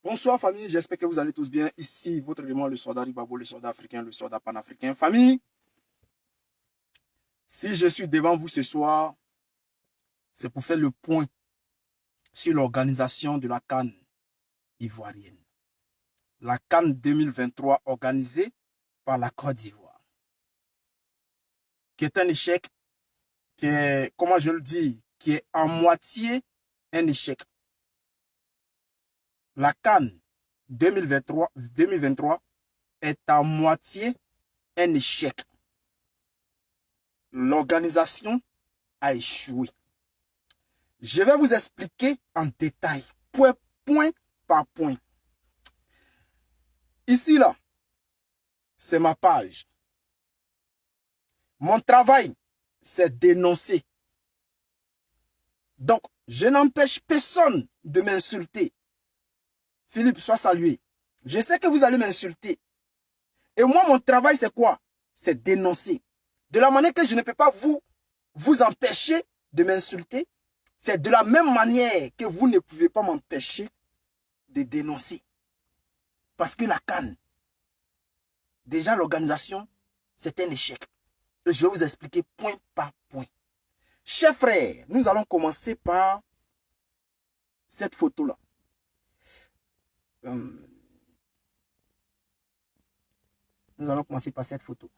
Bonsoir famille, j'espère que vous allez tous bien. Ici, votre élément, le soldat Ribabo, le soldat africain, le soldat panafricain. Famille, si je suis devant vous ce soir, c'est pour faire le point sur l'organisation de la CAN ivoirienne. La CAN 2023 organisée par la Côte d'Ivoire. Qui est un échec, qui est, comment je le dis, qui est en moitié un échec. La CAN 2023 est à moitié un échec. L'organisation a échoué. Je vais vous expliquer en détail, point par point. Ici, là, c'est ma page. Mon travail, c'est dénoncer. Donc, je n'empêche personne de m'insulter. Philippe, sois salué. Je sais que vous allez m'insulter. Et moi, mon travail, c'est quoi? C'est dénoncer. De la manière que je ne peux pas vous empêcher de m'insulter, c'est de la même manière que vous ne pouvez pas m'empêcher de dénoncer. Parce que la CAN, déjà l'organisation, c'est un échec. Et je vais vous expliquer point par point. Chers frères, nous allons commencer par cette photo-là. Nous allons commencer par cette photo.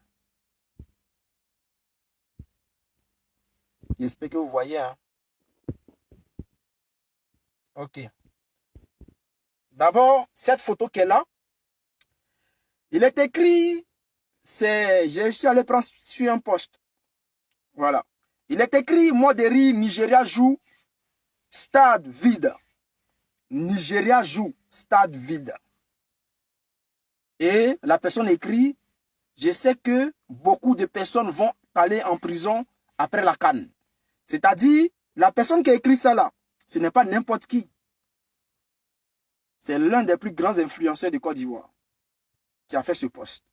J'espère que vous voyez. Hein? Ok. D'abord, cette photo qu'elle a, il est écrit, je suis allé prendre sur un poste. Voilà. Il est écrit, Modéry, Nigeria joue, stade vide. Nigeria joue, stade vide. Et la personne écrit, je sais que beaucoup de personnes vont aller en prison après la CAN. C'est-à-dire, la personne qui a écrit ça là, ce n'est pas n'importe qui. C'est l'un des plus grands influenceurs de Côte d'Ivoire qui a fait ce poste.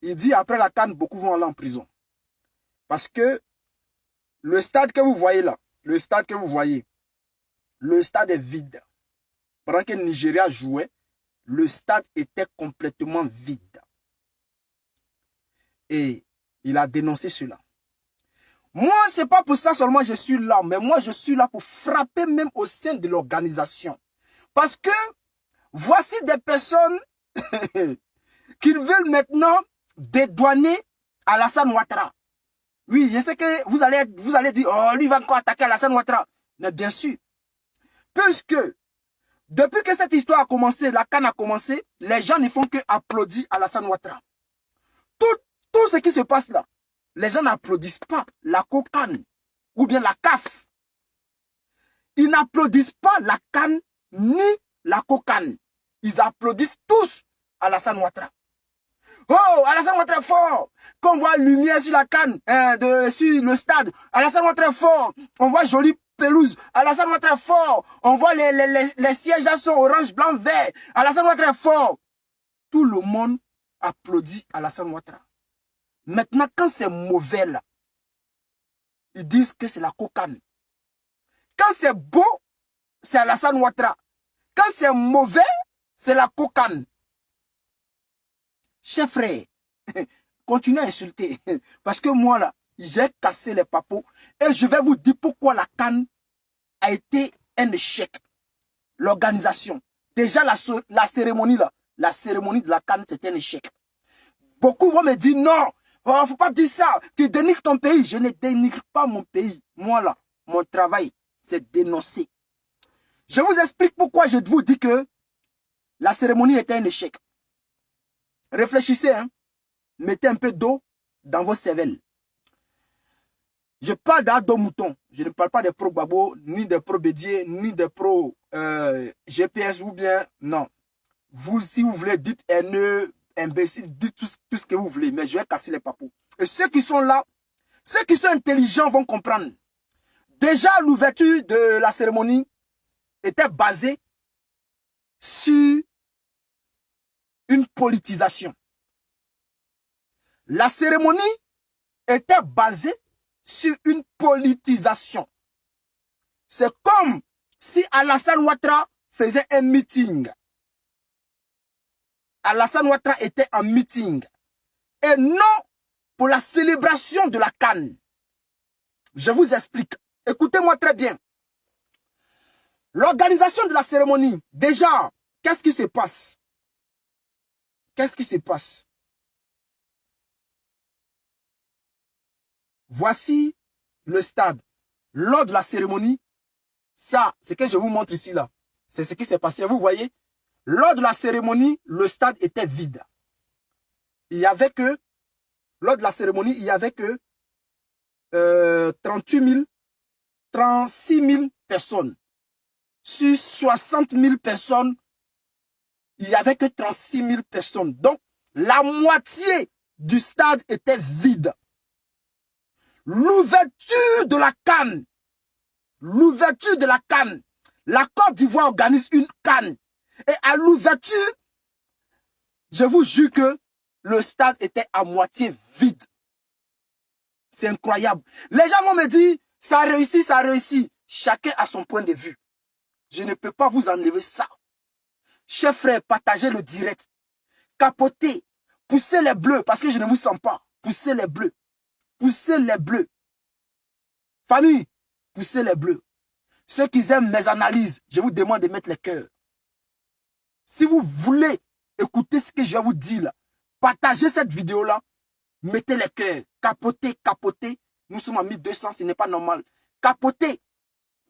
Il dit, après la CAN, beaucoup vont aller en prison. Parce que le stade que vous voyez là, le stade est vide. Pendant que le Nigeria jouait, le stade était complètement vide. Et il a dénoncé cela. Moi, ce n'est pas pour ça seulement je suis là, mais moi, je suis là pour frapper même au sein de l'organisation. Parce que voici des personnes qui veulent maintenant dédouaner Alassane Ouattara. Oui, je sais que vous allez dire, oh, lui va encore attaquer Alassane Ouattara. Mais bien sûr, puisque depuis que cette histoire a commencé, la CAN a commencé, les gens ne font que applaudir Alassane Ouattara. Tout ce qui se passe là, les gens n'applaudissent pas la COCAN ou bien la CAF. Ils n'applaudissent pas la CAN ni la COCAN. Ils applaudissent tous Alassane Ouattara. Oh, Alassane Ouattara fort. Qu'on voit lumière sur la CAN, sur le stade. Alassane Ouattara fort. On voit jolie pelouse. Alassane Ouattara fort. On voit les sièges là sont orange, blanc, vert. Alassane Ouattara fort. Tout le monde applaudit Alassane Ouattara. Maintenant, quand c'est mauvais là, ils disent que c'est la COCAN. Quand c'est beau, c'est Alassane Ouattara. Quand c'est mauvais, c'est la COCAN. Chers frères, continuez à insulter. Parce que moi, là, j'ai cassé les papos. Et je vais vous dire pourquoi la CAN a été un échec. L'organisation. Déjà, la cérémonie, là. La cérémonie de la CAN, c'est un échec. Beaucoup vont me dire, non, il ne faut pas dire ça. Tu dénigres ton pays. Je ne dénigre pas mon pays. Moi, là, mon travail, c'est dénoncer. Je vous explique pourquoi je vous dis que la cérémonie était un échec. Réfléchissez, hein. Mettez un peu d'eau dans vos cervelles. Je parle d'ado mouton. Je ne parle pas des pro-babo, ni des pro-bédier, ni des pro-GPS ou bien, non. Vous, si vous voulez, dites haineux, imbécile, dites tout ce que vous voulez, mais je vais casser les papous. Et ceux qui sont là, ceux qui sont intelligents vont comprendre. Déjà, l'ouverture de la cérémonie était basée sur une politisation. La cérémonie était basée sur une politisation. C'est comme si Alassane Ouattara faisait un meeting. Alassane Ouattara était en meeting et non pour la célébration de la CAN. Je vous explique. Écoutez-moi très bien. L'organisation de la cérémonie, déjà, qu'est-ce qui se passe? Qu'est-ce qui se passe? Voici le stade. Lors de la cérémonie, ça, ce que je vous montre ici, là, c'est ce qui s'est passé. Vous voyez, lors de la cérémonie, le stade était vide. Il y avait que, lors de la cérémonie, il y avait que 36 000 personnes. Sur 60 000 personnes, il n'y avait que 36 000 personnes. Donc, la moitié du stade était vide. L'ouverture de la CAN, l'ouverture de la CAN, la Côte d'Ivoire organise une CAN. Et à l'ouverture, je vous jure que le stade était à moitié vide. C'est incroyable. Les gens vont me dire, ça a réussi, ça a réussi. Chacun a son point de vue. Je ne peux pas vous enlever ça. Chers frères, partagez le direct. Capotez. Poussez les bleus parce que je ne vous sens pas. Poussez les bleus. Poussez les bleus. Famille, poussez les bleus. Ceux qui aiment mes analyses, je vous demande de mettre les cœurs. Si vous voulez écouter ce que je vais vous dire là, partagez cette vidéo-là, mettez les cœurs. Capotez, capotez. Nous sommes à 1200, ce n'est pas normal. Capotez.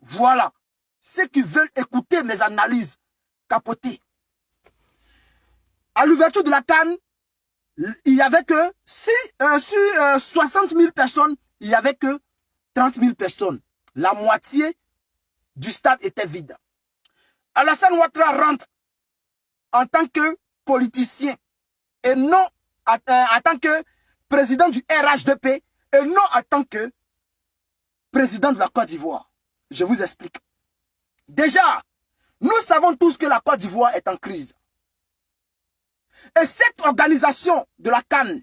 Voilà. Ceux qui veulent écouter mes analyses, capotez. À l'ouverture de la CAN, il n'y avait que, sur 60 000 personnes, il n'y avait que 30 000 personnes. La moitié du stade était vide. Alassane Ouattara rentre en tant que politicien et non en tant que président du RHDP et non en tant que président de la Côte d'Ivoire. Je vous explique. Déjà, nous savons tous que la Côte d'Ivoire est en crise. Et cette organisation de la CAN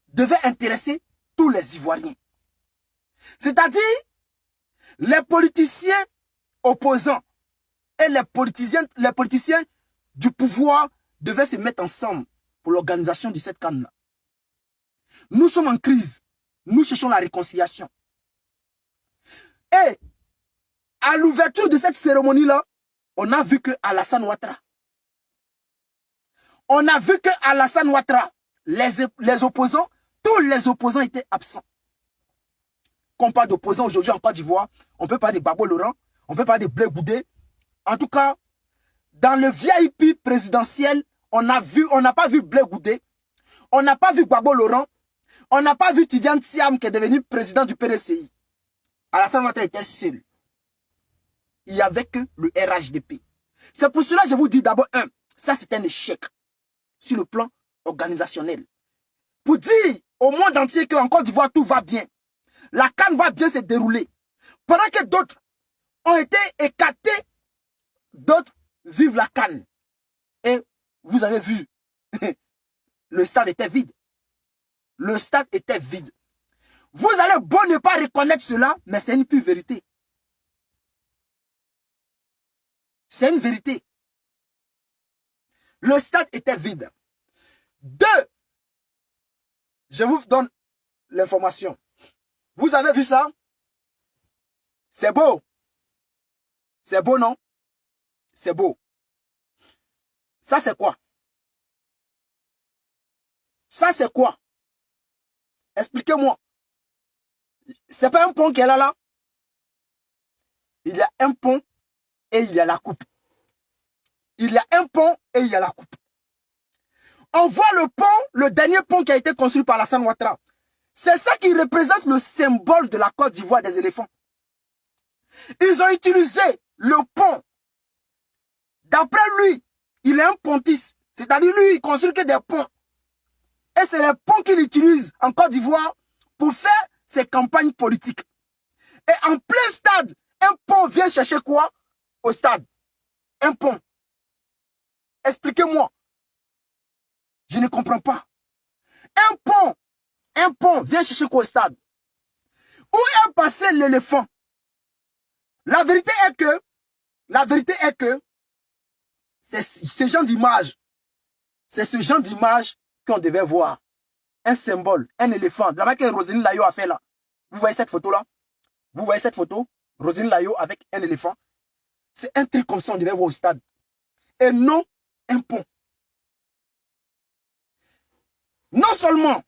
devait intéresser tous les Ivoiriens. C'est-à-dire, les politiciens opposants et les politiciens du pouvoir devaient se mettre ensemble pour l'organisation de cette CAN-là. Nous sommes en crise. Nous cherchons la réconciliation. Et à l'ouverture de cette cérémonie-là, on a vu que Alassane Ouattara, les opposants, tous les opposants étaient absents. Quand on parle d'opposants aujourd'hui en Côte d'Ivoire, on peut parler de Gbagbo Laurent, on peut parler de Blé Goudé. En tout cas, dans le VIP présidentiel, on n'a pas vu Blé Goudé, on n'a pas vu Gbagbo Laurent, on n'a pas vu Tidiane Thiam qui est devenu président du PDCI. Alassane Ouattara était seul. Il n'y avait que le RHDP. C'est pour cela que je vous dis d'abord, ça c'est un échec sur le plan organisationnel. Pour dire au monde entier qu'en Côte d'Ivoire tout va bien. La CAN va bien se dérouler. Pendant que d'autres ont été écartés, d'autres vivent la CAN. Et vous avez vu, le stade était vide. Le stade était vide. Vous allez beau ne pas reconnaître cela, mais c'est une pure vérité. C'est une vérité. Le stade était vide. 2. Je vous donne l'information. Vous avez vu ça? C'est beau. C'est beau, non? C'est beau. Ça, c'est quoi? Ça, c'est quoi? Expliquez-moi. C'est pas un pont qui est là? Il y a un pont et il y a la coupe. Il y a un pont et il y a la coupe. On voit le pont, le dernier pont qui a été construit par Alassane Ouattara. C'est ça qui représente le symbole de la Côte d'Ivoire des éléphants. Ils ont utilisé le pont. D'après lui, il est un pontiste. C'est-à-dire lui, il construit que des ponts. Et c'est les ponts qu'il utilise en Côte d'Ivoire pour faire ses campagnes politiques. Et en plein stade, un pont vient chercher quoi au stade? Un pont. Expliquez-moi. Je ne comprends pas. Un pont vient chercher quoi au stade? Où est passé l'éléphant? La vérité est que ce genre d'image C'est ce genre d'image qu'on devait voir. Un symbole, un éléphant. La que Roselyne Layo a fait là. Vous voyez cette photo là? Vous voyez cette photo? Roselyne Layo avec un éléphant. C'est un truc comme ça, on devait voir au stade. Et non un pont. Non seulement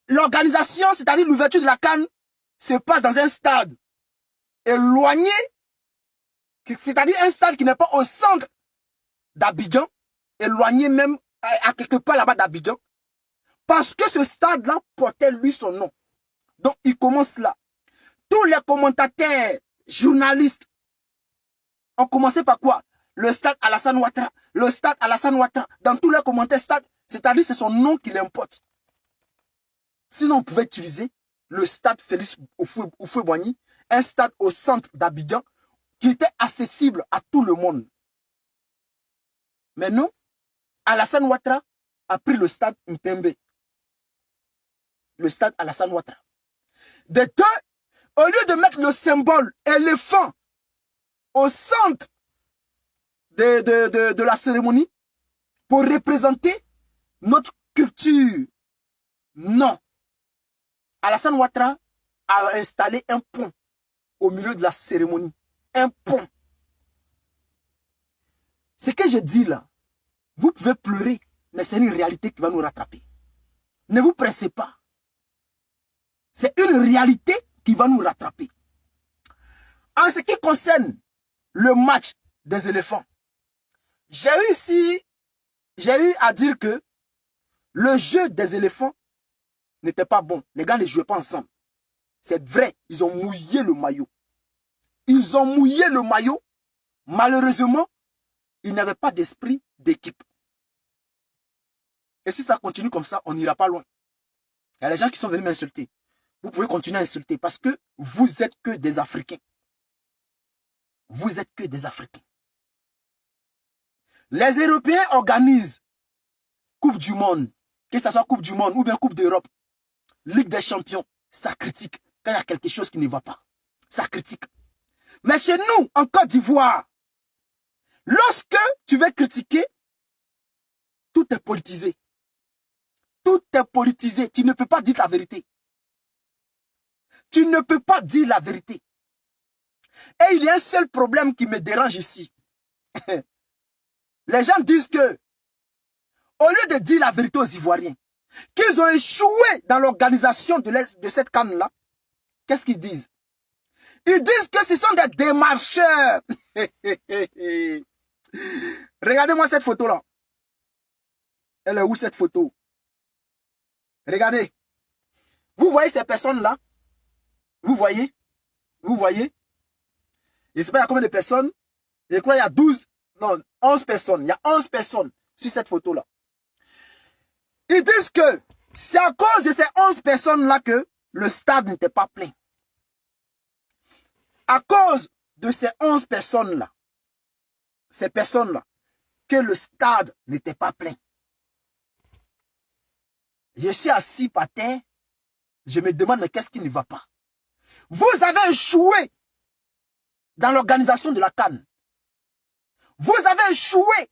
l'organisation, c'est-à-dire l'ouverture de la CAN, se passe dans un stade éloigné, c'est-à-dire un stade qui n'est pas au centre d'Abidjan, éloigné même à quelque part là-bas d'Abidjan, parce que ce stade-là portait lui son nom. Donc il commence là. Tous les commentateurs, journalistes, ont commencé par quoi? Le stade Alassane Ouattara, le stade Alassane Ouattara. Dans tous les commentaires, stade, c'est-à-dire c'est son nom qui l'importe. Sinon, on pouvait utiliser le stade Félix Houphouët-Boigny, un stade au centre d'Abidjan qui était accessible à tout le monde. Mais non, Alassane Ouattara a pris le stade Mpembe. Le stade Alassane Ouattara. De deux, au lieu de mettre le symbole éléphant au centre de la cérémonie pour représenter notre culture, non. Alassane Ouattara a installé un pont au milieu de la cérémonie. Un pont. Ce que je dis là, vous pouvez pleurer, mais c'est une réalité qui va nous rattraper. Ne vous pressez pas. C'est une réalité qui va nous rattraper. En ce qui concerne le match des éléphants, j'ai eu à dire que le jeu des éléphants n'était pas bon. Les gars ne jouaient pas ensemble. C'est vrai, ils ont mouillé le maillot. Ils ont mouillé le maillot. Malheureusement, ils n'avaient pas d'esprit d'équipe. Et si ça continue comme ça, on n'ira pas loin. Il y a les gens qui sont venus m'insulter. Vous pouvez continuer à insulter parce que vous êtes que des Africains. Vous êtes que des Africains. Les Européens organisent Coupe du Monde, que ce soit Coupe du Monde ou bien Coupe d'Europe, Ligue des Champions, ça critique quand il y a quelque chose qui ne va pas. Ça critique. Mais chez nous, en Côte d'Ivoire, lorsque tu veux critiquer, tout est politisé. Tout est politisé. Tu ne peux pas dire la vérité. Tu ne peux pas dire la vérité. Et il y a un seul problème qui me dérange ici. Les gens disent que, au lieu de dire la vérité aux Ivoiriens, qu'ils ont échoué dans l'organisation de cette canne-là, qu'est-ce qu'ils disent? Ils disent que ce sont des démarcheurs. Regardez-moi cette photo-là. Elle est où cette photo? Regardez. Vous voyez ces personnes-là? Vous voyez? Vous voyez? Je ne sais pas il y a combien de personnes. Je crois qu'il y a 12, non, 11 personnes. Il y a 11 personnes sur cette photo-là. Ils disent que c'est à cause de ces 11 personnes-là que le stade n'était pas plein. À cause de ces 11 personnes-là, ces personnes-là, que le stade n'était pas plein. Je suis assis par terre, je me demande mais qu'est-ce qui ne va pas? Vous avez échoué dans l'organisation de la CAN. Vous avez échoué.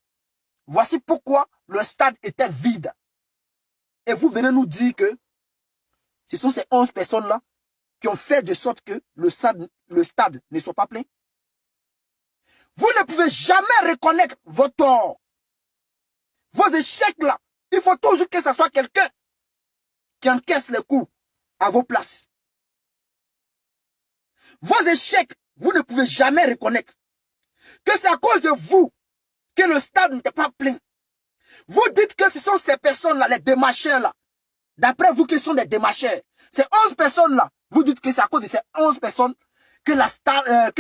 Voici pourquoi le stade était vide. Et vous venez nous dire que ce sont ces 11 personnes-là qui ont fait de sorte que le stade ne soit pas plein. Vous ne pouvez jamais reconnaître vos torts. Vos échecs-là, il faut toujours que ce soit quelqu'un qui encaisse les coups à vos places. Vos échecs, vous ne pouvez jamais reconnaître que c'est à cause de vous que le stade n'était pas plein. Vous dites que ce sont ces personnes-là, les démarcheurs-là. D'après vous, qui sont des démarcheurs. Ces 11 personnes-là, vous dites que c'est à cause de ces 11 personnes que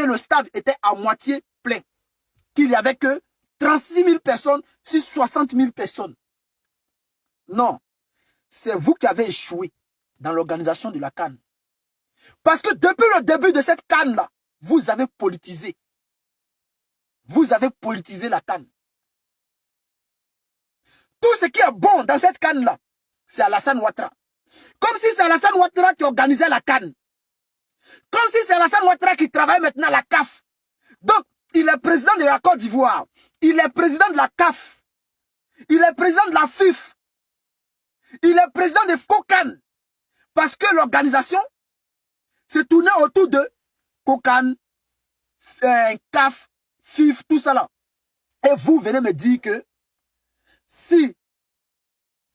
le stade était à moitié plein. Qu'il n'y avait que 36 000 personnes sur 60 000 personnes. Non. C'est vous qui avez échoué dans l'organisation de la CAN. Parce que depuis le début de cette CAN-là, vous avez politisé. Vous avez politisé la CAN. Tout ce qui est bon dans cette CAN-là, c'est Alassane Ouattara. Comme si c'est Alassane Ouattara qui organisait la CAN. Comme si c'est Alassane Ouattara qui travaille maintenant à la CAF. Donc, il est président de la Côte d'Ivoire. Il est président de la CAF. Il est président de la FIF. Il est président de Kokan. Parce que l'organisation s'est tournée autour de Kokan, CAF, FIF, tout ça là. Et vous venez me dire que si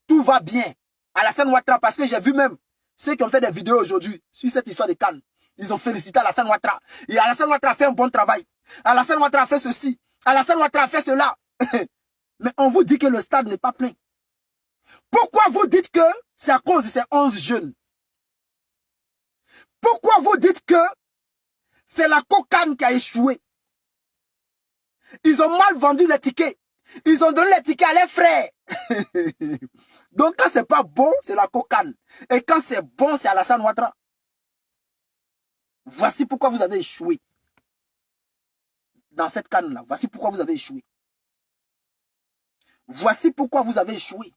tout va bien, Alassane Ouattara, parce que j'ai vu même ceux qui ont fait des vidéos aujourd'hui sur cette histoire de Cannes, ils ont félicité Alassane Ouattara. Et Alassane Ouattara a fait un bon travail. Alassane Ouattara a fait ceci. Alassane Ouattara a fait cela. Mais on vous dit que le stade n'est pas plein. Pourquoi vous dites que c'est à cause de ces 11 jeunes? Pourquoi vous dites que c'est la Kokan qui a échoué? Ils ont mal vendu les tickets. Ils ont donné les tickets à leurs frères. Donc quand c'est pas bon, c'est la Kokan. Et quand c'est bon, c'est Alassane Ouattara. Voici pourquoi vous avez échoué. Dans cette canne-là. Voici pourquoi vous avez échoué. Voici pourquoi vous avez échoué.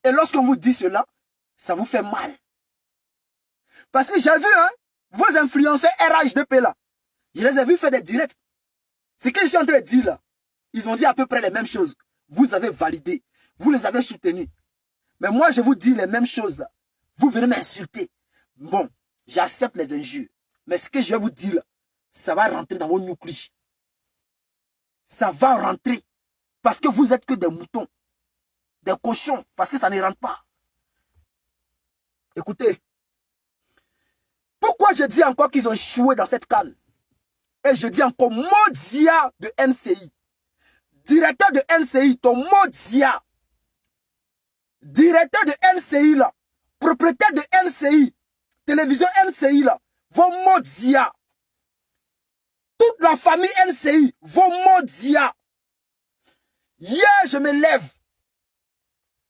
Et lorsqu'on vous dit cela, ça vous fait mal. Parce que j'ai vu, hein, vos influenceurs RH2P là, je les ai vus faire des directs. Ce que je suis en train de dire là, ils ont dit à peu près les mêmes choses. Vous avez validé, vous les avez soutenus. Mais moi, je vous dis les mêmes choses là. Vous venez m'insulter. Bon, j'accepte les injures. Mais ce que je vais vous dire là, ça va rentrer dans vos nucléaires. Ça va rentrer. Parce que vous êtes que des moutons. Des cochons. Parce que ça ne rentre pas. Écoutez. Pourquoi je dis encore qu'ils ont échoué dans cette canne? Et je dis encore Modia de NCI. Directeur de NCI, ton Modia. Directeur de NCI là. Propriétaire de NCI. Télévision NCI là. Vos Modia. Toute la famille NCI. Vos Modia. Hier, je me lève.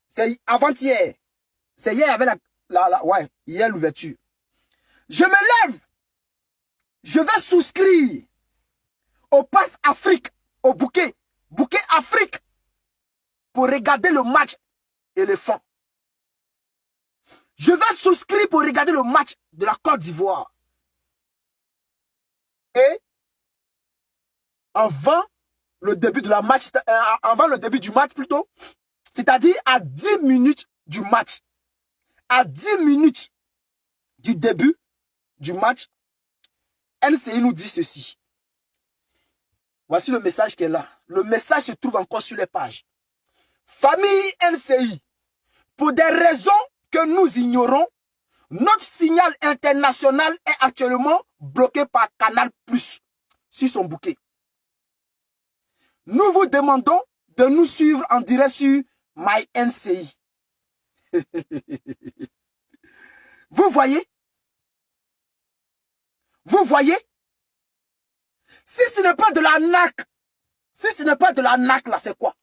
C'est avant-hier. C'est hier avec ouais, hier l'ouverture. Je me lève. Je vais souscrire au Pass Afrique, au bouquet Afrique, pour regarder le match éléphant. Je vais souscrire pour regarder le match de la Côte d'Ivoire. Et avant le début de la match, avant le début du match plutôt, c'est-à-dire à 10 minutes du match, à 10 minutes du début du match, NCI nous dit ceci. Voici le message qui est là. Le message se trouve encore sur les pages. Famille NCI, pour des raisons que nous ignorons, notre signal international est actuellement bloqué par Canal Plus sur son bouquet. Nous vous demandons de nous suivre en direct sur MyNCI. Vous voyez? Vous voyez? Si ce n'est pas de la NAC, là, c'est quoi?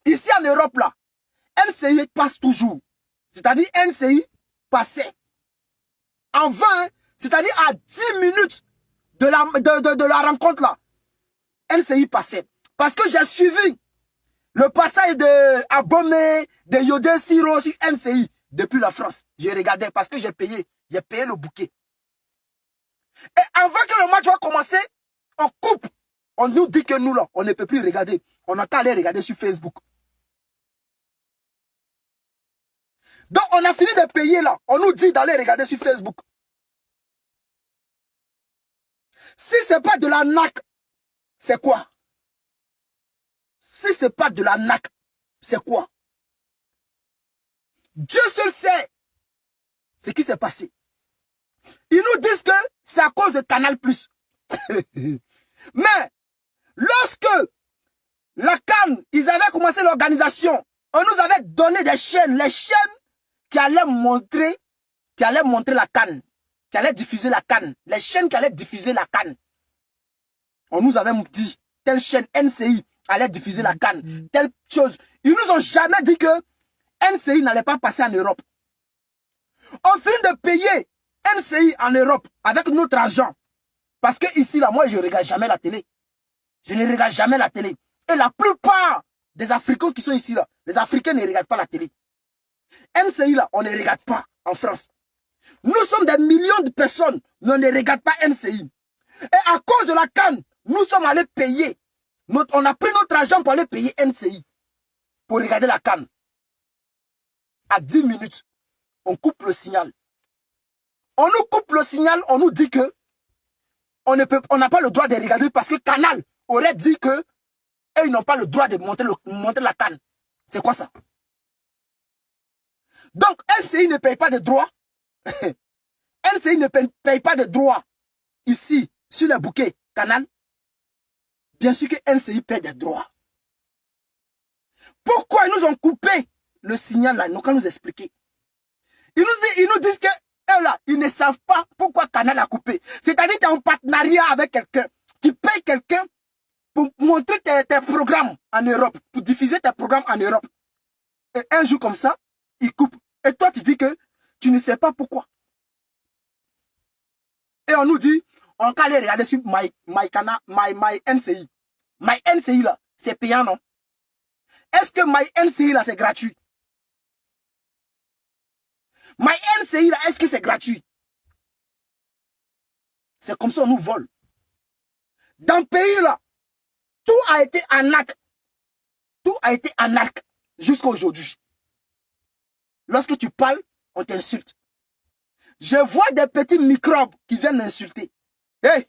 Ici en Europe, là, NCI passe toujours. C'est-à-dire NCI passait. En 20, c'est-à-dire à 10 minutes de la rencontre, là, NCI passait. Parce que j'ai suivi le passage de Abomey, de Yodé Siro sur NCI depuis la France. J'ai regardé parce que j'ai payé le bouquet. Et avant que le match va commencer, on coupe. On nous dit que nous, là, on ne peut plus regarder. On n'a qu'à aller regarder sur Facebook. Donc, on a fini de payer, là. On nous dit d'aller regarder sur Facebook. Si ce n'est pas de la NAC, c'est quoi? Si ce n'est pas de la NAC, c'est quoi? Dieu seul sait ce qui s'est passé. Ils nous disent que c'est à cause de Canal+. Mais, lorsque la CAN, ils avaient commencé l'organisation, on nous avait donné des chaînes, les chaînes qui allaient montrer la CAN, qui allaient diffuser la CAN, les chaînes qui allaient diffuser la CAN. On nous avait dit, telle chaîne NCI allait diffuser la CAN, telle chose. Ils nous ont jamais dit que NCI n'allait pas passer en Europe. On finit de payer NCI en Europe avec notre argent. Parce que ici, là, moi, je ne regarde jamais la télé. Je ne regarde jamais la télé. Et la plupart des Africains qui sont ici, là, les Africains ne regardent pas la télé. NCI, là, on ne regarde pas en France. Nous sommes des millions de personnes, mais on ne regarde pas NCI. Et à cause de la CAN, nous sommes allés payer On a pris notre argent pour aller payer NCI, pour regarder la CAN. À 10 minutes, on coupe le signal. On nous coupe le signal, on nous dit que on n'a pas le droit de regarder parce que Canal aurait dit que ils n'ont pas le droit de monter la CAN. C'est quoi ça? Donc, NCI ne paye pas de droits. NCI ne paye pas de droits ici, sur le bouquet Canal. Bien sûr que NCI paye des droits. Pourquoi ils nous ont coupé le signal là? Ils n'ont qu'à nous expliquer. Ils nous disent que eux là, ils ne savent pas pourquoi Canal a coupé. C'est-à-dire que tu es en partenariat avec quelqu'un. Tu payes quelqu'un pour montrer tes programmes en Europe, pour diffuser tes programmes en Europe. Et un jour comme ça, ils coupent. Et toi, tu dis que tu ne sais pas pourquoi. Et on nous dit, on peut aller regarder sur My NCI. My NCI là, c'est payant, non? Est-ce que My NCI là, c'est gratuit? My NCI là, est-ce que c'est gratuit? C'est comme ça on nous vole. Dans le pays là, tout a été arnaque. Tout a été arnaque jusqu'à aujourd'hui. Lorsque tu parles, on t'insulte. Je vois des petits microbes qui viennent m'insulter. Hey,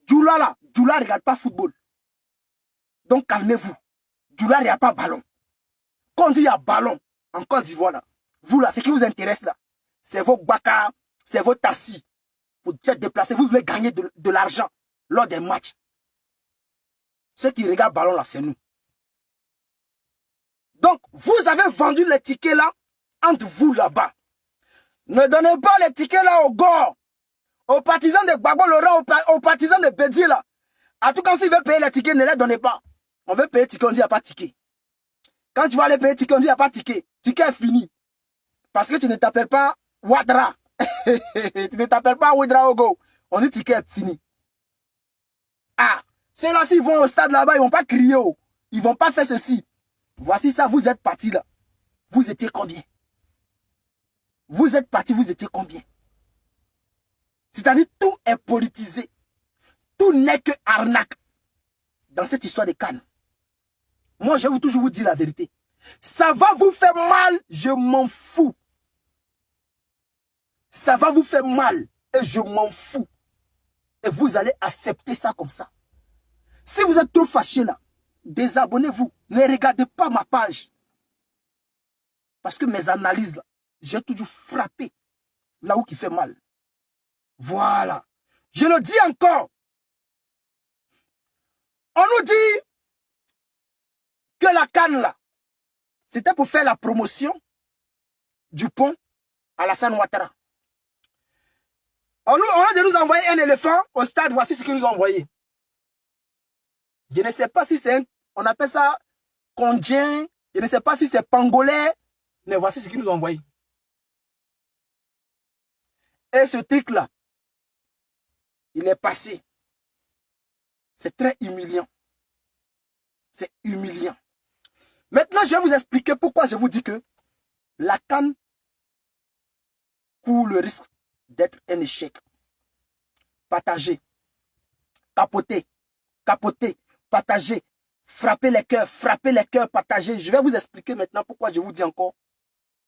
Djoula là, Djoula ne regarde pas football. Donc calmez-vous. Djoula ne regarde pas ballon. Quand on dit il y a ballon en Côte d'Ivoire là, vous là, ce qui vous intéresse là, c'est vos baka, c'est vos tassis. Vous êtes déplacés, vous voulez gagner de l'argent lors des matchs. Ceux qui regardent ballon là, c'est nous. Donc, vous avez vendu les tickets là entre vous là-bas. Ne donnez pas les tickets là aux gars, aux partisans de Gbagbo Laurent, aux partisans de Bédier là. En tout cas, s'ils veulent payer les tickets, ne les donnez pas. On veut payer ticket, on dit il n'y a pas de ticket. Quand tu vas aller payer ticket, on dit il n'y a pas de ticket. Ticket est fini. Parce que tu ne t'appelles pas Ouattara. Tu ne t'appelles pas Ouedraogo. On dit ticket est fini. Ah, ceux-là, s'ils vont au stade là-bas, ils ne vont pas crier. Oh. Ils ne vont pas faire ceci. Voici ça, vous êtes partis là. Vous étiez combien? Vous êtes partis, vous étiez combien? C'est-à-dire tout est politisé. Tout n'est que arnaque dans cette histoire de Cannes. Moi, je vais toujours vous dire la vérité. Ça va vous faire mal, je m'en fous. Ça va vous faire mal et je m'en fous. Et vous allez accepter ça comme ça. Si vous êtes trop fâché là, désabonnez-vous. Ne regardez pas ma page. Parce que mes analyses là, j'ai toujours frappé là où il fait mal. Voilà. Je le dis encore. On nous dit que la CAN là, c'était pour faire la promotion du pont Alassane Ouattara. On a de nous envoyer un éléphant au stade. Voici ce qu'ils nous ont envoyé. Je ne sais pas si c'est un, on appelle ça Congien. Je ne sais pas si c'est pangolais. Mais voici ce qu'ils nous ont envoyé. Et ce truc-là, il est passé. C'est très humiliant. C'est humiliant. Maintenant, je vais vous expliquer pourquoi je vous dis que la CAN court le risque d'être un échec. Partagez, capotez, capotez, partagez, frappez les cœurs, partagez. Je vais vous expliquer maintenant pourquoi je vous dis encore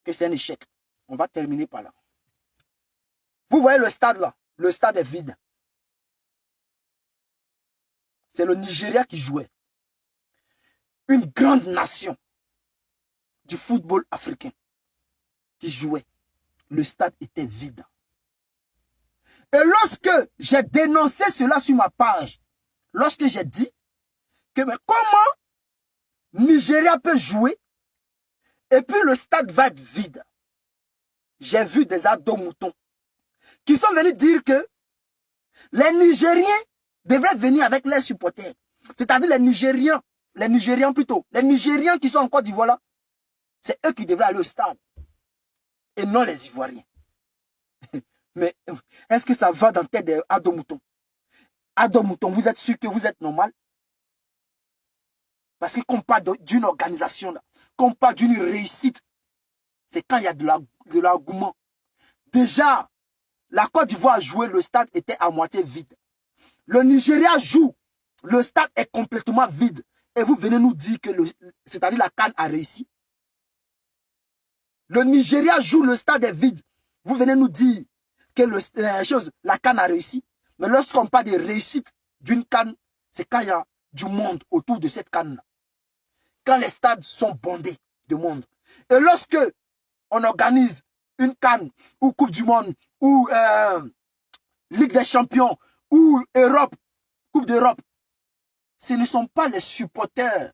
que c'est un échec. On va terminer par là. Vous voyez le stade là, le stade est vide. C'est le Nigeria qui jouait. Une grande nation du football africain qui jouait. Le stade était vide. Et lorsque j'ai dénoncé cela sur ma page, lorsque j'ai dit que mais comment Nigeria peut jouer et puis le stade va être vide, j'ai vu des ados-moutons qui sont venus dire que les Nigériens devraient venir avec leurs supporters. C'est-à-dire les Nigériens qui sont en Côte d'Ivoire là, c'est eux qui devraient aller au stade et non les Ivoiriens. Mais est-ce que ça va dans la tête des ados-moutons? Ados-moutons, vous êtes sûr que vous êtes normal? Parce que quand on parle d'une organisation, quand on parle d'une réussite, c'est quand il y a de l'engouement. Déjà, la Côte d'Ivoire a joué, le stade était à moitié vide. Le Nigeria joue, le stade est complètement vide. Et vous venez nous dire que c'est-à-dire la CAN a réussi. Le Nigeria joue, le stade est vide. Vous venez nous dire que la CAN a réussi. Mais lorsqu'on parle de réussite d'une CAN, c'est quand il y a du monde autour de cette CAN-là. Quand les stades sont bondés de monde. Et lorsque on organise une CAN ou Coupe du Monde ou Ligue des Champions ou Europe, Coupe d'Europe, ce ne sont pas les supporters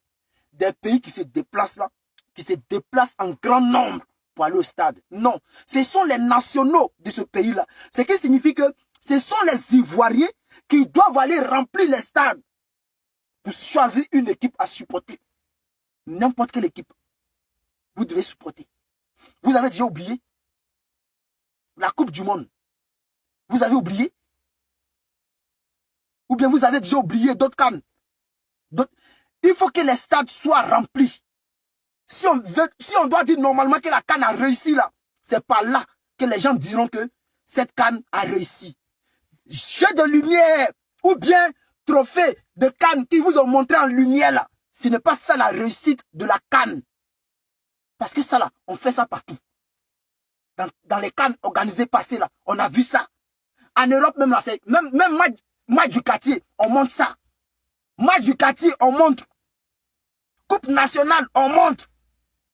des pays qui se déplacent là, qui se déplacent en grand nombre pour aller au stade. Non, ce sont les nationaux de ce pays-là. Ce qui signifie que ce sont les Ivoiriens qui doivent aller remplir les stades pour choisir une équipe à supporter. N'importe quelle équipe, vous devez supporter. Vous avez déjà oublié la Coupe du Monde. Vous avez oublié? Ou bien vous avez déjà oublié d'autres CAN? Il faut que les stades soient remplis. Si on doit dire normalement que la CAN a réussi là, c'est pas là que les gens diront que cette CAN a réussi. Jeu de lumière ou bien trophée de CAN qui vous ont montré en lumière là, ce n'est pas ça la réussite de la CAN. Parce que ça là, on fait ça partout. Dans les CAN organisés passés là, on a vu ça. En Europe même là, même match du quartier, on montre ça. Match du quartier, on montre. Coupe nationale, on montre.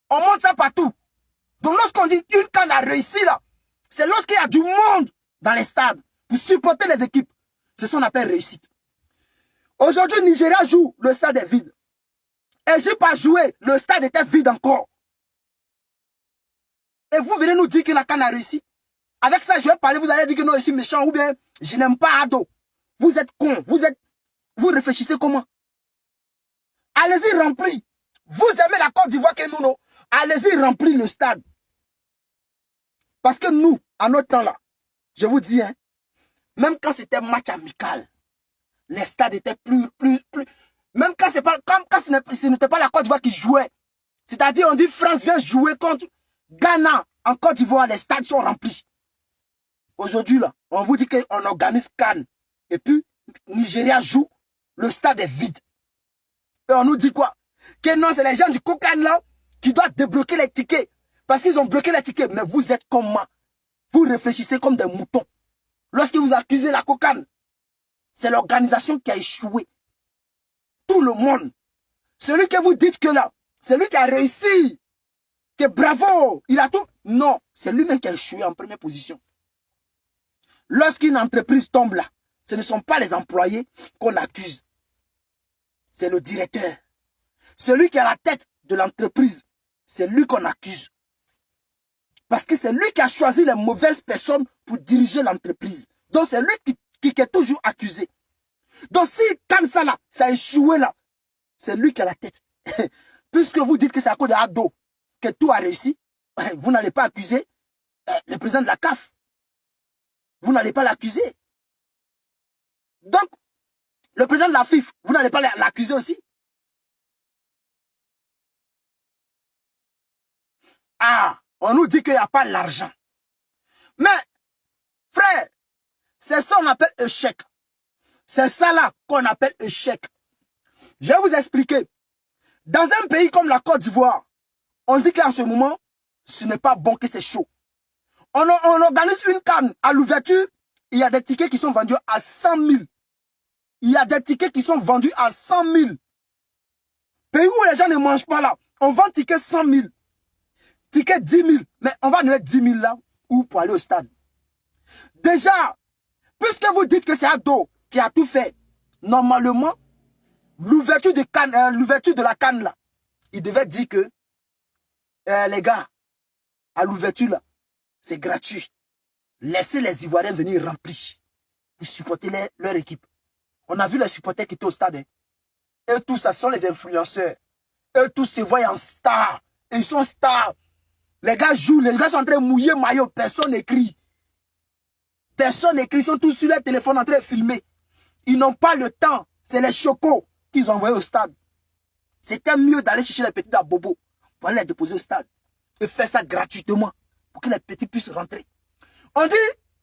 On montre ça partout. Donc lorsqu'on dit une CAN a réussi là, c'est lorsqu'il y a du monde dans les stades pour supporter les équipes. C'est ce qu'on appelle réussite. Aujourd'hui, Nigeria joue, le stade est vide. Égypte a joué, le stade était vide encore. Et vous venez nous dire que la CAN a réussi. Avec ça, je vais parler, vous allez dire que non, je suis méchant ou bien je n'aime pas Ado. Vous êtes con, vous réfléchissez comment? Allez-y, remplis. Vous aimez la Côte d'Ivoire que nous, non? Allez-y, remplis le stade. Parce que nous, à notre temps là, je vous dis, hein, même quand c'était match amical, les stades étaient plus. Même quand ce n'était pas la Côte d'Ivoire qui jouait. C'est-à-dire, on dit France vient jouer contre Ghana en Côte d'Ivoire, les stades sont remplis. Aujourd'hui, là, on vous dit qu'on organise CAN. Et puis, Nigeria joue, le stade est vide. Et on nous dit quoi? Que non, c'est les gens du Cocan là qui doivent débloquer les tickets. Parce qu'ils ont bloqué les tickets. Mais vous êtes comment? Vous réfléchissez comme des moutons. Lorsque vous accusez la Cocan, c'est l'organisation qui a échoué. Tout le monde. Celui que vous dites que là, c'est lui qui a réussi. Que bravo, il a tout. Non, c'est lui-même qui a échoué en première position. Lorsqu'une entreprise tombe là, ce ne sont pas les employés qu'on accuse. C'est le directeur. Celui qui est à la tête de l'entreprise, c'est lui qu'on accuse. Parce que c'est lui qui a choisi les mauvaises personnes pour diriger l'entreprise. Donc c'est lui qui est toujours accusé. Donc si quand ça là, ça a échoué là, c'est lui qui a la tête. Puisque vous dites que c'est à cause de Ado que tout a réussi, vous n'allez pas accuser le président de la CAF. Vous n'allez pas l'accuser. Donc, le président de la FIF, vous n'allez pas l'accuser aussi? Ah, on nous dit qu'il n'y a pas l'argent. Mais, frère, c'est ça qu'on appelle échec. C'est ça là qu'on appelle échec. Je vais vous expliquer. Dans un pays comme la Côte d'Ivoire, on dit qu'en ce moment, ce n'est pas bon, que c'est chaud. On organise une CAN à l'ouverture, il y a des tickets qui sont vendus à 100 000. Il y a des tickets qui sont vendus à 100 000. Pays où les gens ne mangent pas là, on vend tickets 100 000. Tickets 10 000. Mais on va mettre 10 000 là, ou pour aller au stade. Déjà, puisque vous dites que c'est Ado qui a tout fait, normalement, l'ouverture de la CAN là, il devait dire que, les gars, à l'ouverture là, c'est gratuit. Laissez les Ivoiriens venir remplir pour supporter leur équipe. On a vu les supporters qui étaient au stade. Hein. Et tous, ça sont les influenceurs. Eux tous se voient en stars. Et ils sont stars. Les gars jouent, les gars sont en train de mouiller maillot. Personne n'écrit. Personne n'écrit. Ils sont tous sur leur téléphone en train de filmer. Ils n'ont pas le temps. C'est les chocos qu'ils ont envoyés au stade. C'était mieux d'aller chercher les petits d'Abobo pour aller les déposer au stade. Et faire ça gratuitement pour que les petits puissent rentrer. On dit,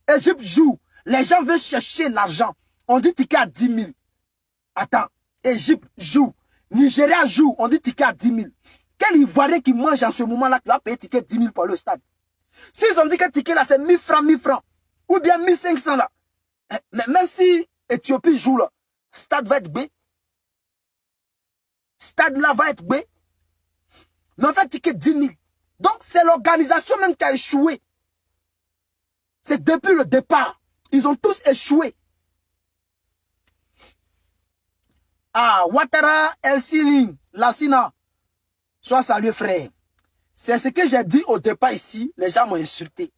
Égypte joue. Les gens veulent chercher l'argent. On dit ticket à 10 000. Attends, Égypte joue, Nigeria joue, on dit ticket à 10 000. Quel Ivoirien qui mange en ce moment-là qui va payer ticket 10 000 pour le stade? S'ils ont dit que le ticket là c'est 1000 francs, 1000 francs, ou bien 1500 là, mais même si Éthiopie joue là, stade va être B. Stade là va être B. Mais en fait, ticket 10 000. Donc c'est l'organisation même qui a échoué. C'est depuis le départ. Ils ont tous échoué. Ah, Ouattara, El Sini, Lassina, sois salué frère. C'est ce que j'ai dit au départ ici, les gens m'ont insulté.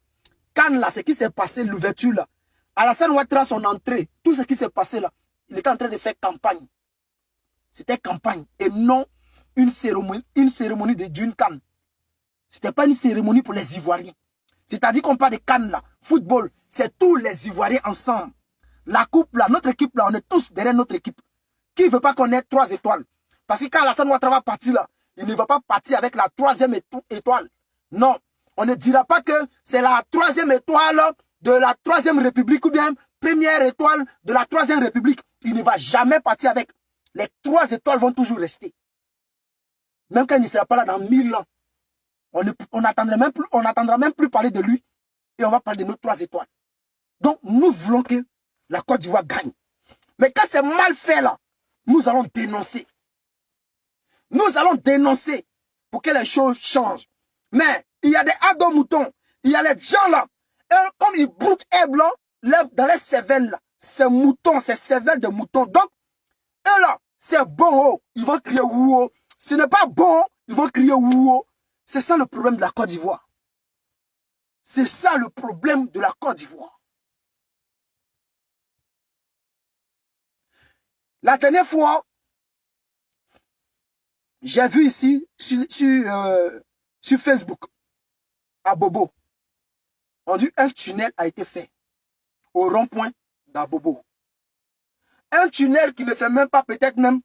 Quand là, ce qui s'est passé, l'ouverture là, Alassane Ouattara, son entrée, tout ce qui s'est passé là, il était en train de faire campagne. C'était campagne et non une cérémonie d'une canne. C'était pas une cérémonie pour les Ivoiriens. C'est-à-dire qu'on parle de canne là, football, c'est tous les Ivoiriens ensemble. La coupe là, notre équipe là, on est tous derrière notre équipe. Qui ne veut pas qu'on ait 3 étoiles? Parce que quand Alassane Ouattara va partir là, il ne va pas partir avec la 3e étoile. Non, on ne dira pas que c'est la 3e étoile de la 3e République ou bien première étoile de la 3e République. Il ne va jamais partir avec. Les 3 étoiles vont toujours rester. Même quand il ne sera pas là dans 1000 ans. On n'attendra même plus parler de lui et on va parler de nos 3 étoiles. Donc nous voulons que la Côte d'Ivoire gagne. Mais quand c'est mal fait là, nous allons dénoncer. Nous allons dénoncer pour que les choses changent. Mais il y a des ados moutons. Il y a les gens là. Et comme ils broutent et blanc, dans les cervelles là, c'est moutons, c'est cervelles de moutons. Donc, eux là, c'est bon, oh, ils vont crier ouo. Ce n'est pas bon, ils vont crier ouo. C'est ça le problème de la Côte d'Ivoire. C'est ça le problème de la Côte d'Ivoire. La dernière fois, j'ai vu ici sur Facebook, à Bobo, on dit un tunnel a été fait au rond-point d'Abobo. Un tunnel qui ne fait même pas peut-être même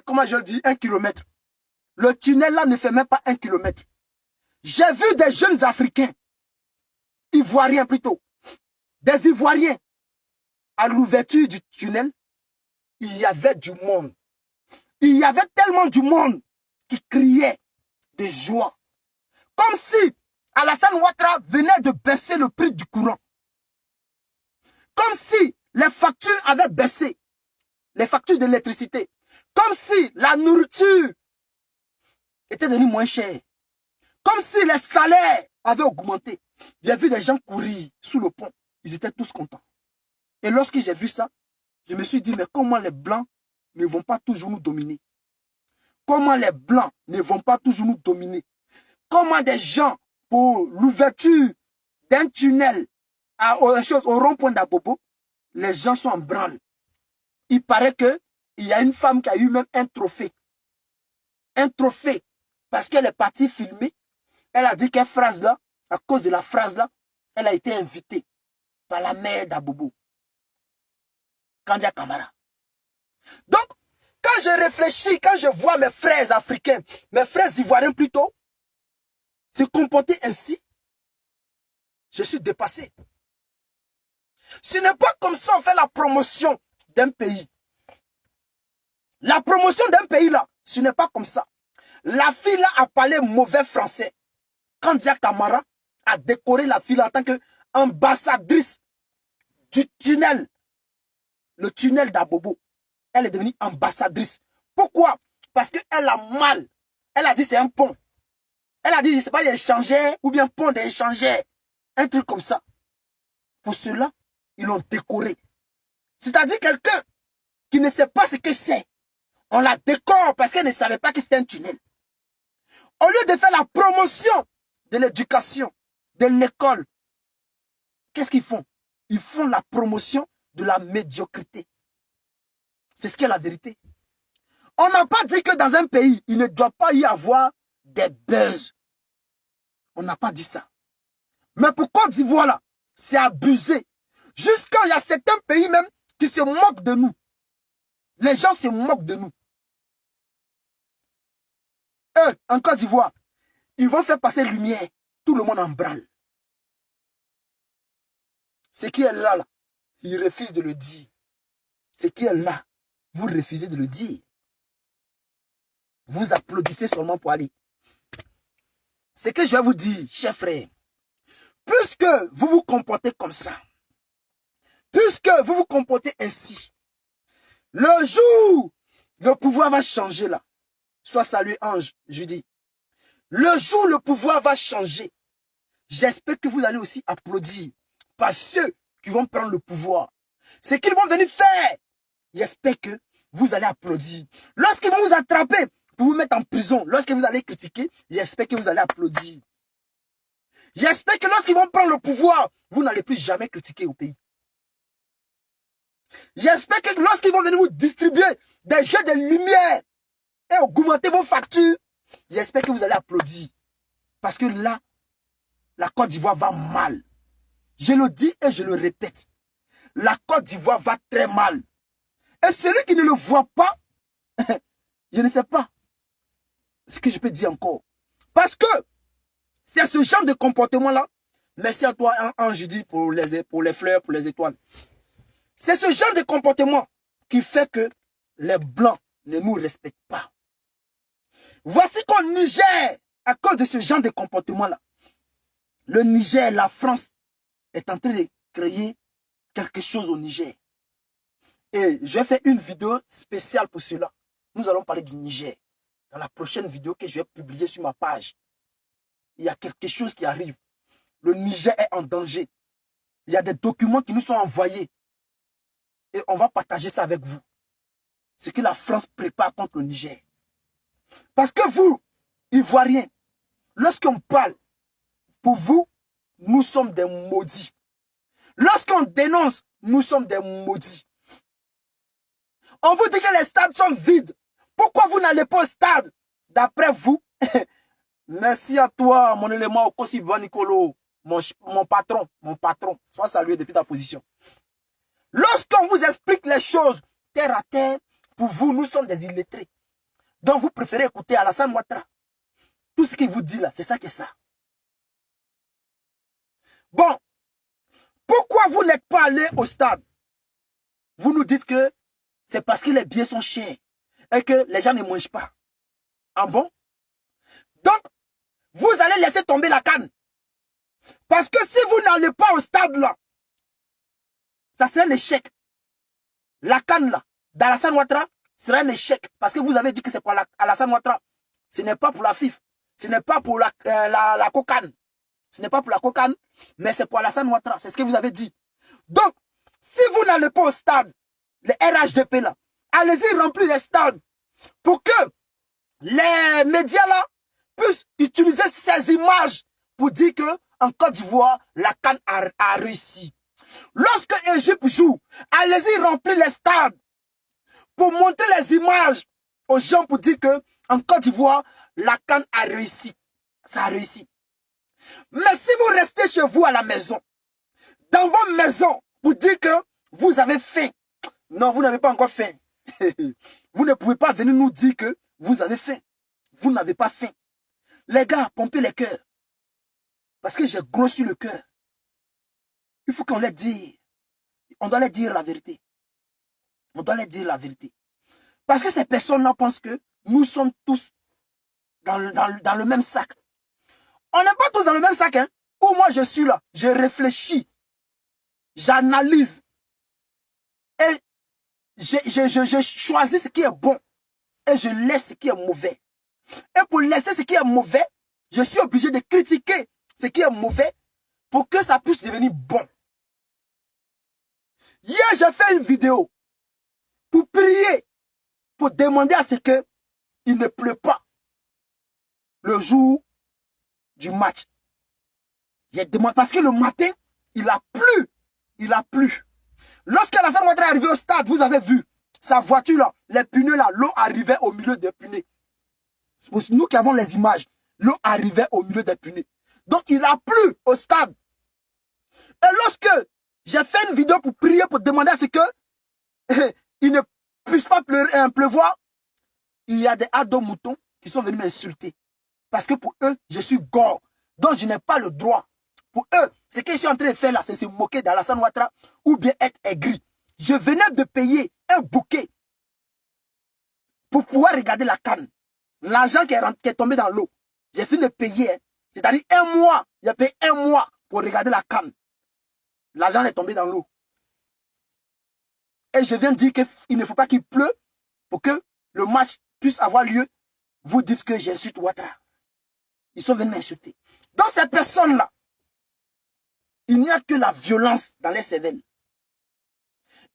comment je le dis, 1 kilomètre. Le tunnel là ne fait même pas 1 kilomètre. J'ai vu des jeunes Africains, Ivoiriens plutôt, des Ivoiriens, à l'ouverture du tunnel, il y avait du monde. Il y avait tellement du monde qui criait de joie. Comme si Alassane Ouattara venait de baisser le prix du courant. Comme si les factures avaient baissé. Les factures d'électricité. Comme si la nourriture était devenue moins chère. Comme si les salaires avaient augmenté. J'ai vu des gens courir sous le pont. Ils étaient tous contents. Et lorsque j'ai vu ça, je me suis dit, mais comment les Blancs ne vont pas toujours nous dominer? Comment les Blancs ne vont pas toujours nous dominer? Comment des gens, pour l'ouverture d'un tunnel au rond-point d'Abobo, les gens sont en branle. Il paraît qu'il y a une femme qui a eu même un trophée. Un trophée. Parce qu'elle est partie filmer. Elle a dit quelle phrase là, à cause de la phrase là, elle a été invitée par la mère d'Abobo. Kandia Kamara. Donc, quand je réfléchis, quand je vois mes frères africains, mes frères ivoiriens plutôt, se comporter ainsi, je suis dépassé. Ce n'est pas comme ça on fait la promotion d'un pays. La promotion d'un pays là, ce n'est pas comme ça. La fille là a parlé mauvais français. Kandia Kamara a décoré la fille en tant qu'ambassadrice du tunnel. Le tunnel d'Abobo. Elle est devenue ambassadrice. Pourquoi? Parce qu'elle a mal. Elle a dit c'est un pont. Elle a dit, je ne sais pas, il échangeait ou bien pont d'échanger. Un truc comme ça. Pour cela, ils l'ont décoré. C'est-à-dire quelqu'un qui ne sait pas ce que c'est. On la décore parce qu'elle ne savait pas que c'était un tunnel. Au lieu de faire la promotion de l'éducation, de l'école, qu'est-ce qu'ils font? Ils font la promotion de la médiocrité. C'est ce qui est la vérité. On n'a pas dit que dans un pays, il ne doit pas y avoir des buzz. On n'a pas dit ça. Mais pour Côte d'Ivoire, là, c'est abusé. Jusqu'à il y a certains pays même qui se moquent de nous. Les gens se moquent de nous. Eux, en Côte d'Ivoire, ils vont faire passer lumière. Tout le monde en branle. Ce qui est là, ils refusent de le dire. ce qui est là, vous refusez de le dire. Vous applaudissez seulement pour aller. Ce que je vais vous dire, chers frères, puisque vous vous comportez comme ça, puisque vous vous comportez ainsi, le jour, le pouvoir va changer là. Sois salué, ange, je dis. Le jour, le pouvoir va changer. J'espère que vous allez aussi applaudir par ceux qui vont prendre le pouvoir. Ce qu'ils vont venir faire, j'espère que vous allez applaudir. Lorsqu'ils vont vous attraper pour vous mettre en prison, lorsque vous allez critiquer, j'espère que vous allez applaudir. J'espère que lorsqu'ils vont prendre le pouvoir, vous n'allez plus jamais critiquer au pays. J'espère que lorsqu'ils vont venir vous distribuer des jeux de lumière et augmenter vos factures, j'espère que vous allez applaudir. Parce que là, la Côte d'Ivoire va mal. Je le dis et je le répète. La Côte d'Ivoire va très mal. Et celui qui ne le voit pas, je ne sais pas ce que je peux dire encore. Parce que c'est ce genre de comportement-là. Merci à toi, Ange, dit pour les fleurs, pour les étoiles. C'est ce genre de comportement qui fait que les Blancs ne nous respectent pas. Voici qu'au Niger, à cause de ce genre de comportement-là, le Niger, la France, est en train de créer quelque chose au Niger. Et je vais faire une vidéo spéciale pour cela. Nous allons parler du Niger. Dans la prochaine vidéo que je vais publier sur ma page, il y a quelque chose qui arrive. Le Niger est en danger. Il y a des documents qui nous sont envoyés. Et on va partager ça avec vous. Ce que la France prépare contre le Niger. Parce que vous, Ivoiriens, lorsqu'on parle, pour vous, nous sommes des maudits. Lorsqu'on dénonce, nous sommes des maudits. On vous dit que les stades sont vides. Pourquoi vous n'allez pas au stade? D'après vous, merci à toi, mon élément au Kosiba Nicolo, mon patron. Sois salué depuis ta position. Lorsqu'on vous explique les choses terre à terre, pour vous, nous sommes des illettrés. Donc vous préférez écouter Alassane Ouattara. Tout ce qu'il vous dit là, c'est ça qui est ça. Bon, pourquoi vous n'êtes pas allé au stade? Vous nous dites que c'est parce que les billets sont chers et que les gens ne mangent pas. Ah bon? Donc, vous allez laisser tomber la canne. Parce que si vous n'allez pas au stade là, ça sera un échec. La canne là, d'Alassane Ouattara, sera un échec. Parce que vous avez dit que c'est pour Alassane Ouattara. Ce n'est pas pour la FIF. Ce n'est pas pour la cocaine. Ce n'est pas pour la cocaine, mais c'est pour Alassane Ouattara. C'est ce que vous avez dit. Donc, si vous n'allez pas au stade, les RHDP là, allez-y remplir les stades pour que les médias là puissent utiliser ces images pour dire que en Côte d'Ivoire, la CAN a réussi. Lorsque Égypte joue, allez-y remplir les stades pour montrer les images aux gens pour dire que en Côte d'Ivoire, la CAN a réussi. Ça a réussi. Mais si vous restez chez vous à la maison, dans vos maisons, pour dire que vous avez faim, non, vous n'avez pas encore faim. Vous ne pouvez pas venir nous dire que vous avez faim. Vous n'avez pas faim. Les gars, pompez les cœurs. Parce que j'ai grossi le cœur. Il faut qu'on les dise. On doit les dire la vérité. On doit les dire la vérité. Parce que ces personnes-là pensent que nous sommes tous dans le même sac. On n'est pas tous dans le même sac, hein. Où moi je suis là, je réfléchis, j'analyse. Et je choisis ce qui est bon. Et je laisse ce qui est mauvais. Et pour laisser ce qui est mauvais, je suis obligé de critiquer ce qui est mauvais pour que ça puisse devenir bon. Hier, j'ai fait une vidéo pour prier, pour demander à ce que il ne pleut pas le jour du match. J'ai demandé, parce que le matin, il a plu. Il a plu. Lorsque Alassane Ouattara est arrivé au stade, vous avez vu, sa voiture là, les pneus là, l'eau arrivait au milieu des pneus. C'est nous qui avons les images. L'eau arrivait au milieu des pneus. Donc il a plu au stade. Et lorsque j'ai fait une vidéo pour prier, pour demander à ce que il ne puisse pas pleuvoir, il y a des ados moutons qui sont venus m'insulter. Parce que pour eux, je suis gore. Donc je n'ai pas le droit. Pour eux, ce que je suis en train de faire là, c'est se moquer d'Alassane Ouattara ou bien être aigri. Je venais de payer un bouquet pour pouvoir regarder la CAN. L'argent qui est tombé dans l'eau. J'ai fini de payer. Hein. C'est-à-dire un mois. J'ai payé un mois pour regarder la CAN. L'argent est tombé dans l'eau. Et je viens de dire qu'il ne faut pas qu'il pleuve pour que le match puisse avoir lieu. Vous dites que j'insulte Ouattara. Ils sont venus m'insulter. Dans ces personnes-là, il n'y a que la violence dans les cervelles.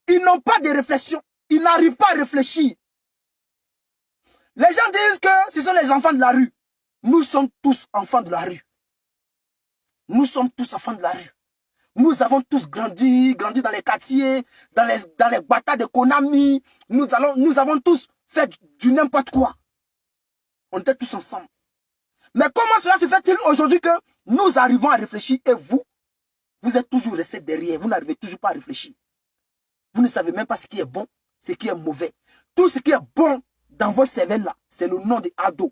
Ils n'ont pas de réflexion. Ils n'arrivent pas à réfléchir. Les gens disent que ce sont les enfants de la rue. Nous sommes tous enfants de la rue. Nous sommes tous enfants de la rue. Nous avons tous grandi dans les quartiers, dans les batailles de Konami. Nous avons tous fait du n'importe quoi. On était tous ensemble. Mais comment cela se fait-il aujourd'hui que nous arrivons à réfléchir et vous êtes toujours restés derrière. Vous n'arrivez toujours pas à réfléchir. Vous ne savez même pas ce qui est bon, ce qui est mauvais. Tout ce qui est bon dans vos cervelles là, c'est le nom de Ado.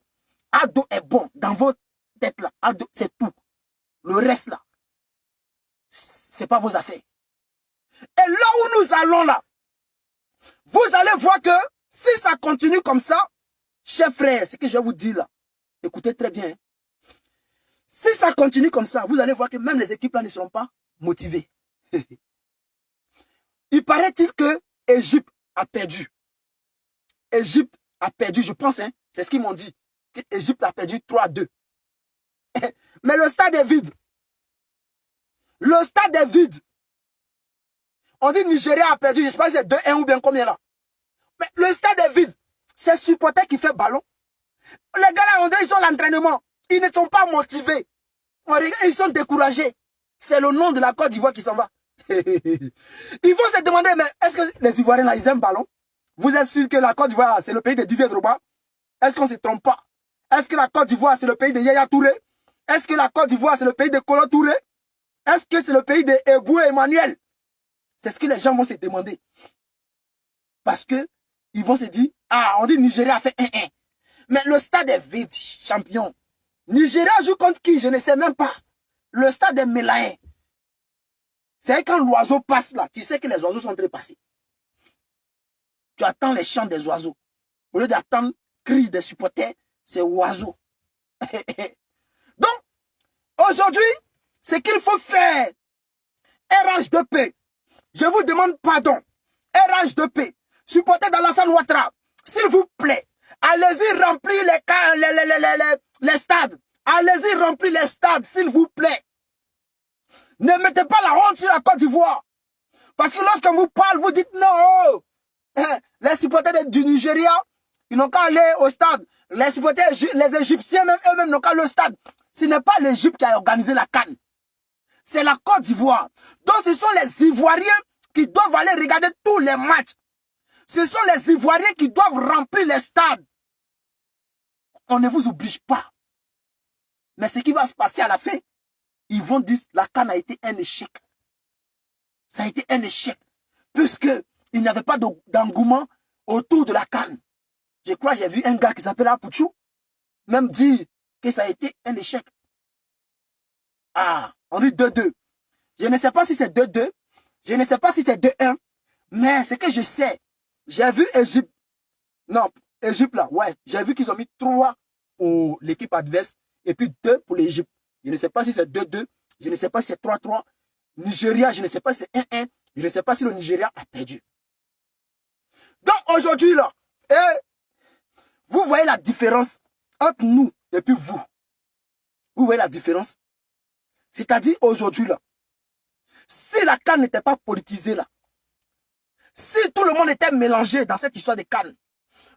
Ado est bon dans votre tête là. Ado, c'est tout. Le reste là, c'est pas vos affaires. Et là où nous allons là, vous allez voir que si ça continue comme ça, chers frères, ce que je vais vous dire là, écoutez très bien. Hein. Si ça continue comme ça, vous allez voir que même les équipes là ne seront pas motivées. Il paraît-il que Égypte a perdu. Égypte a perdu, je pense, hein, c'est ce qu'ils m'ont dit, que Égypte a perdu 3-2. Mais le stade est vide. Le stade est vide. On dit Nigeria a perdu, je ne sais pas si c'est 2-1 ou bien combien là. Mais le stade est vide. C'est supporter qui fait ballon. Les gars là, on dit ils sont à l'entraînement. Ils ne sont pas motivés. Ils sont découragés. C'est le nom de la Côte d'Ivoire qui s'en va. Ils vont se demander, mais est-ce que les Ivoiriens là, ils aiment ballon? Vous êtes sûr que la Côte d'Ivoire, c'est le pays de Didier Drogba? Est-ce qu'on ne se trompe pas? Est-ce que la Côte d'Ivoire, c'est le pays de Yaya Touré? Est-ce que la Côte d'Ivoire, c'est le pays de Kolo Touré? Est-ce que c'est le pays de Eboué Emmanuel? C'est ce que les gens vont se demander. Parce que ils vont se dire, ah, on dit Nigeria a fait 1-1. Mais le stade est vide, champion. Nigeria joue contre qui? Je ne sais même pas. Le stade est mélané. C'est quand l'oiseau passe là, tu sais que les oiseaux sont trépassés. Tu attends les chants des oiseaux. Au lieu d'attendre cris des supporters, c'est oiseau. Donc, aujourd'hui, ce qu'il faut faire, RH2P, je vous demande pardon. RH2P, supporters d'Alassane Ouattara, s'il vous plaît, allez-y remplir les stades. Allez-y remplir les stades, s'il vous plaît. Ne mettez pas la honte sur la Côte d'Ivoire. Parce que lorsqu'on vous parle, vous dites non. Les supporters du Nigeria, ils n'ont qu'à aller au stade. Les supporters, les Égyptiens, eux-mêmes n'ont qu'à aller au stade. Ce n'est pas l'Égypte qui a organisé la CAN. C'est la Côte d'Ivoire. Donc ce sont les Ivoiriens qui doivent aller regarder tous les matchs. Ce sont les Ivoiriens qui doivent remplir les stades. On ne vous oblige pas. Mais ce qui va se passer à la fin, ils vont dire que la CAN a été un échec. Ça a été un échec. Puisqu'il n'y avait pas d'engouement autour de la CAN. Je crois que j'ai vu un gars qui s'appelle Apouchou même dire que ça a été un échec. Ah, on dit 2-2. Je ne sais pas si c'est 2-2. Je ne sais pas si c'est 2-1. Mais ce que je sais, j'ai vu Égypte. Non, Égypte là, ouais. J'ai vu qu'ils ont mis 3 pour l'équipe adverse et puis 2 pour l'Égypte. Je ne sais pas si c'est 2-2. Je ne sais pas si c'est 3-3. Nigeria, je ne sais pas si c'est 1-1. Je ne sais pas si le Nigeria a perdu. Donc aujourd'hui là, vous voyez la différence entre nous et puis vous. Vous voyez la différence? C'est-à-dire aujourd'hui là, si la CAN n'était pas politisée là, si tout le monde était mélangé dans cette histoire de CAN,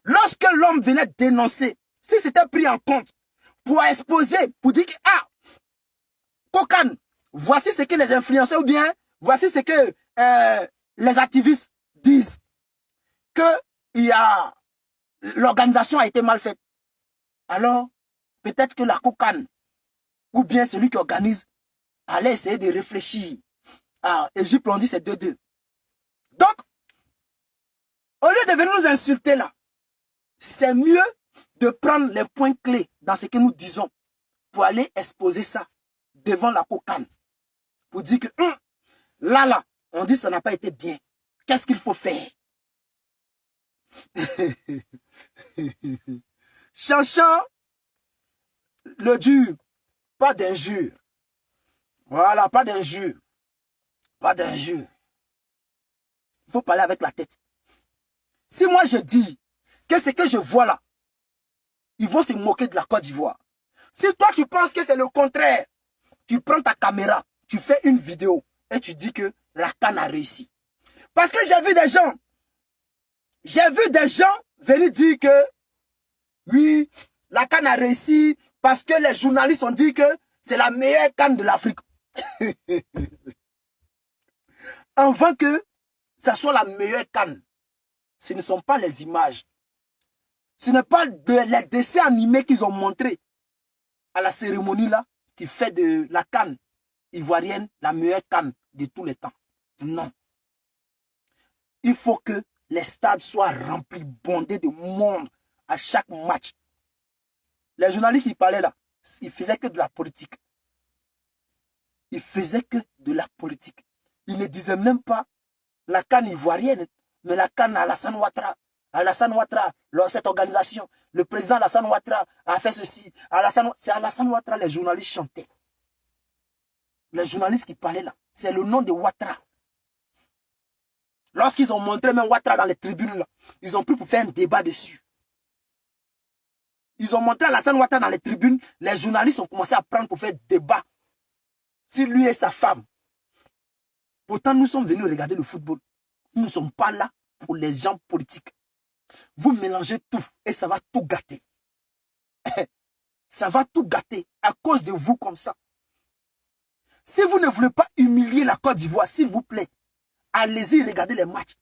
lorsque l'homme venait dénoncer, si c'était pris en compte pour exposer, pour dire que, ah, COCAN, voici ce que les influenceurs ou bien, voici ce que les activistes disent, que l'organisation a été mal faite. Alors, peut-être que la COCAN, ou bien celui qui organise, allait essayer de réfléchir. Ah, Égypte, on dit c'est 2-2. Donc, au lieu de venir nous insulter là, c'est mieux de prendre les points clés dans ce que nous disons pour aller exposer ça devant la COCAN. Pour dire que là, on dit que ça n'a pas été bien. qu'est-ce qu'il faut faire? Cherchant le dur, pas d'injure. Voilà, pas d'injure. Pas d'injure. Il faut parler avec la tête. Si moi je dis que ce que je vois là, ils vont se moquer de la Côte d'Ivoire. Si toi tu penses que c'est le contraire, tu prends ta caméra, tu fais une vidéo et tu dis que la CAN a réussi. Parce que j'ai vu des gens venir dire que oui, la CAN a réussi parce que les journalistes ont dit que c'est la meilleure CAN de l'Afrique. Avant que ça soit la meilleure CAN, ce ne sont pas les images. Ce n'est pas les dessins animés qu'ils ont montrés à la cérémonie là qui fait de la CAN ivoirienne la meilleure CAN de tous les temps. Non. Il faut que les stades soient remplis, bondés de monde à chaque match. Les journalistes qui parlaient là, ils faisaient que de la politique. Ils faisaient que de la politique. Ils ne disaient même pas la CAN ivoirienne, mais la CAN Alassane Ouattara. Alassane Ouattara, cette organisation, le président Alassane Ouattara a fait ceci. C'est Alassane Ouattara, les journalistes chantaient. Les journalistes qui parlaient là, c'est le nom de Ouattara. Lorsqu'ils ont montré même Ouattara dans les tribunes là, ils ont pris pour faire un débat dessus. Ils ont montré Alassane Ouattara dans les tribunes, les journalistes ont commencé à prendre pour faire débat sur lui et sa femme. Pourtant, nous sommes venus regarder le football. Nous ne sommes pas là pour les gens politiques. Vous mélangez tout et ça va tout gâter. Ça va tout gâter à cause de vous comme ça. Si vous ne voulez pas humilier la Côte d'Ivoire, s'il vous plaît, allez-y regarder les matchs.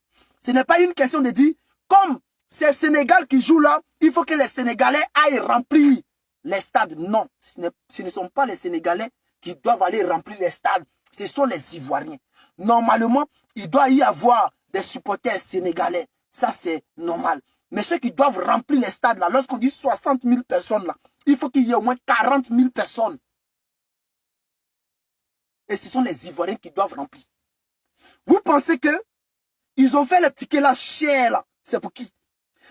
Ce n'est pas une question de dire, comme c'est Sénégal qui joue là, il faut que les Sénégalais aillent remplir les stades. Non, ce ne sont pas les Sénégalais qui doivent aller remplir les stades. Ce sont les Ivoiriens. Normalement, il doit y avoir des supporters sénégalais. Ça, c'est normal. Mais ceux qui doivent remplir les stades là, lorsqu'on dit 60 000 personnes là, il faut qu'il y ait au moins 40 000 personnes. Et ce sont les Ivoiriens qui doivent remplir. Vous pensez que ils ont fait le ticket là cher là? C'est pour qui?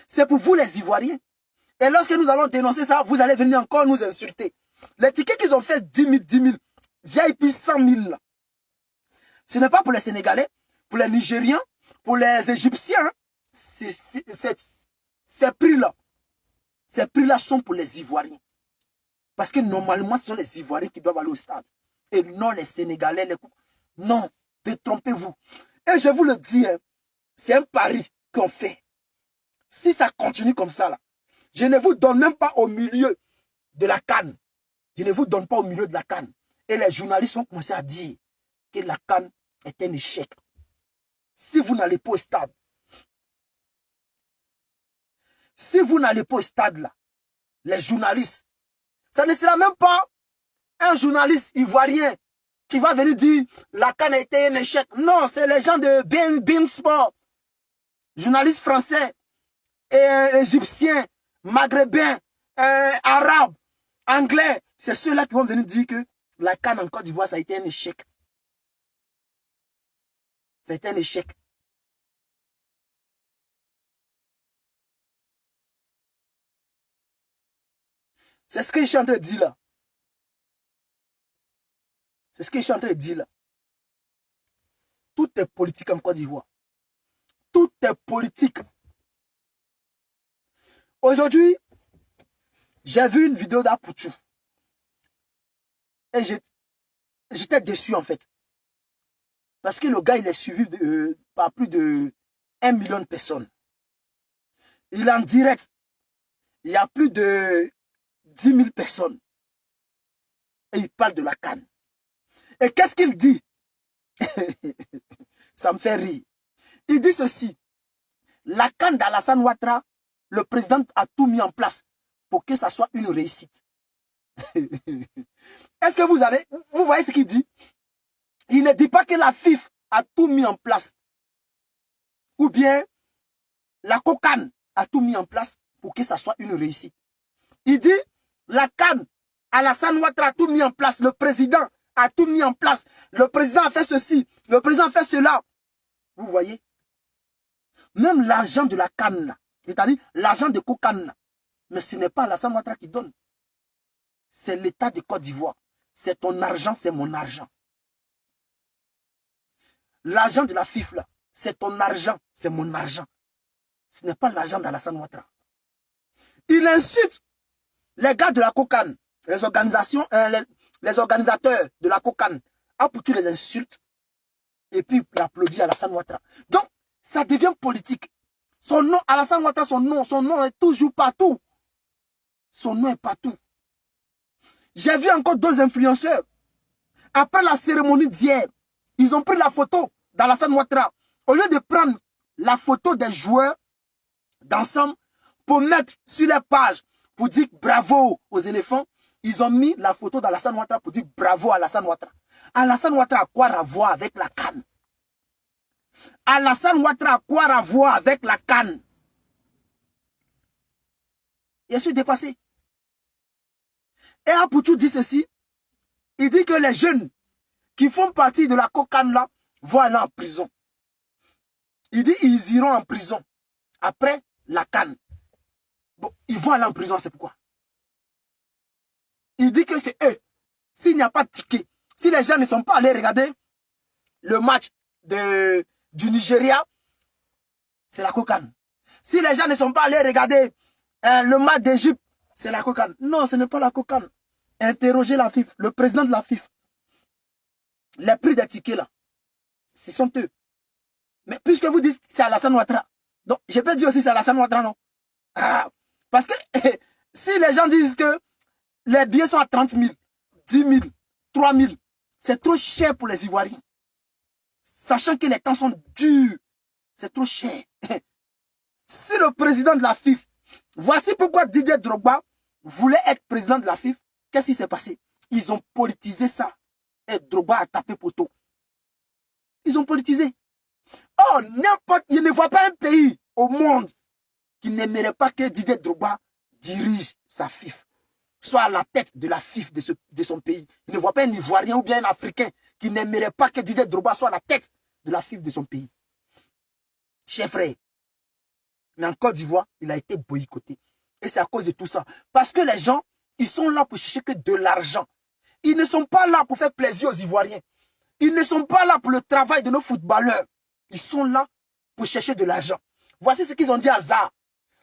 C'est pour vous les Ivoiriens. Et lorsque nous allons dénoncer ça, vous allez venir encore nous insulter. Les tickets qu'ils ont fait 10 000, 10 000, VIP 100 000 là. Ce n'est pas pour les Sénégalais, pour les Nigériens, pour les Égyptiens. Ces prix-là, sont pour les Ivoiriens. Parce que normalement, ce sont les Ivoiriens qui doivent aller au stade. Et non les Sénégalais. Non, détrompez-vous. Et je vous le dis, hein, c'est un pari qu'on fait. Si ça continue comme ça, là, je ne vous donne même pas au milieu de la CAN. Je ne vous donne pas au milieu de la CAN. Et les journalistes vont commencer à dire que la CAN est un échec. Si vous n'allez pas au stade, là, les journalistes, ça ne sera même pas un journaliste ivoirien qui va venir dire la CAN a été un échec. Non, c'est les gens de Bein Sport, journalistes français, et égyptiens, maghrébins, arabes, anglais. C'est ceux-là qui vont venir dire que la CAN en Côte d'Ivoire, ça a été un échec. C'est un échec. C'est ce que je suis en train de dire là. C'est ce que je suis en train de dire là. Tout est politique en Côte d'Ivoire. Tout est politique. Aujourd'hui, j'ai vu une vidéo d'Apoutou. Et j'étais déçu en fait. Parce que le gars, il est suivi par plus de 1 million de personnes. Il est en direct. Il y a plus de 10 000 personnes. Et il parle de la CAN. Et qu'est-ce qu'il dit? Ça me fait rire. Il dit ceci. La CAN d'Alassane Ouattara, le président a tout mis en place pour que ça soit une réussite. Est-ce que vous voyez ce qu'il dit? Il ne dit pas que la FIF a tout mis en place. Ou bien la COCAN a tout mis en place pour que ça soit une réussite. Il dit la CAN, Alassane Ouattara a tout mis en place. Le président a tout mis en place. Le président a fait ceci. Le président a fait cela. Vous voyez? Même l'argent de la canne, c'est-à-dire l'argent de Kokane, mais ce n'est pas Alassane Ouattara qui donne. C'est l'État de Côte d'Ivoire. C'est ton argent, c'est mon argent. L'argent de la FIF, là, c'est ton argent, c'est mon argent. Ce n'est pas l'argent d'Alassane Ouattara. Il insulte les gars de la Kokane, les organisations, les organisateurs de la Kokane. Apoutou les insulte et puis il applaudit Alassane Ouattara. Donc, ça devient politique. Son nom, Alassane Ouattara, son nom est toujours partout. Son nom est partout. J'ai vu encore deux influenceurs. Après la cérémonie d'hier, ils ont pris la photo d'Alassane Ouattara. Au lieu de prendre la photo des joueurs d'ensemble pour mettre sur les pages, pour dire bravo aux éléphants, ils ont mis la photo d'Alassane Ouattara pour dire bravo à Alassane Ouattara. Alassane Ouattara a quoi à voir avec la CAN? Alassane Ouattara a quoi à voir avec la CAN? Je suis dépassé. Et Apoutou dit ceci. Il dit que les jeunes qui font partie de la Kokane là vont aller en prison. Il dit qu'ils iront en prison après la CAN. Bon, ils vont aller en prison, c'est pourquoi. Il dit que c'est eux. S'il n'y a pas de ticket, si les gens ne sont pas allés regarder le match du Nigeria, c'est la Kokane. Si les gens ne sont pas allés regarder le match d'Égypte, c'est la Kokane. Non, ce n'est pas la Kokane. Interrogez la FIF, le président de la FIF. Les prix des tickets là, ce sont eux. Mais puisque vous dites que c'est Alassane Ouattara, donc je peux dire aussi c'est Alassane Ouattara, non? Ah, parce que si les gens disent que les billets sont à 30 000, 10 000, 3 000, c'est trop cher pour les Ivoiriens. Sachant que les temps sont durs, c'est trop cher. Si le président de la FIF, voici pourquoi Didier Drogba voulait être président de la FIF, qu'est-ce qui s'est passé? Ils ont politisé ça. Et Drogba a tapé poteau. Ils ont politisé. Oh, n'importe, je ne vois pas un pays au monde qui n'aimerait pas que Didier Drogba dirige sa FIF, soit à la tête de la FIF de son pays. Il ne voit pas un Ivoirien ou bien un Africain qui n'aimerait pas que Didier Drogba soit à la tête de la FIF de son pays. Chers frères, mais en Côte d'Ivoire, il a été boycotté. Et c'est à cause de tout ça. Parce que les gens, ils sont là pour chercher que de l'argent. Ils ne sont pas là pour faire plaisir aux Ivoiriens. Ils ne sont pas là pour le travail de nos footballeurs. Ils sont là pour chercher de l'argent. Voici ce qu'ils ont dit à Za.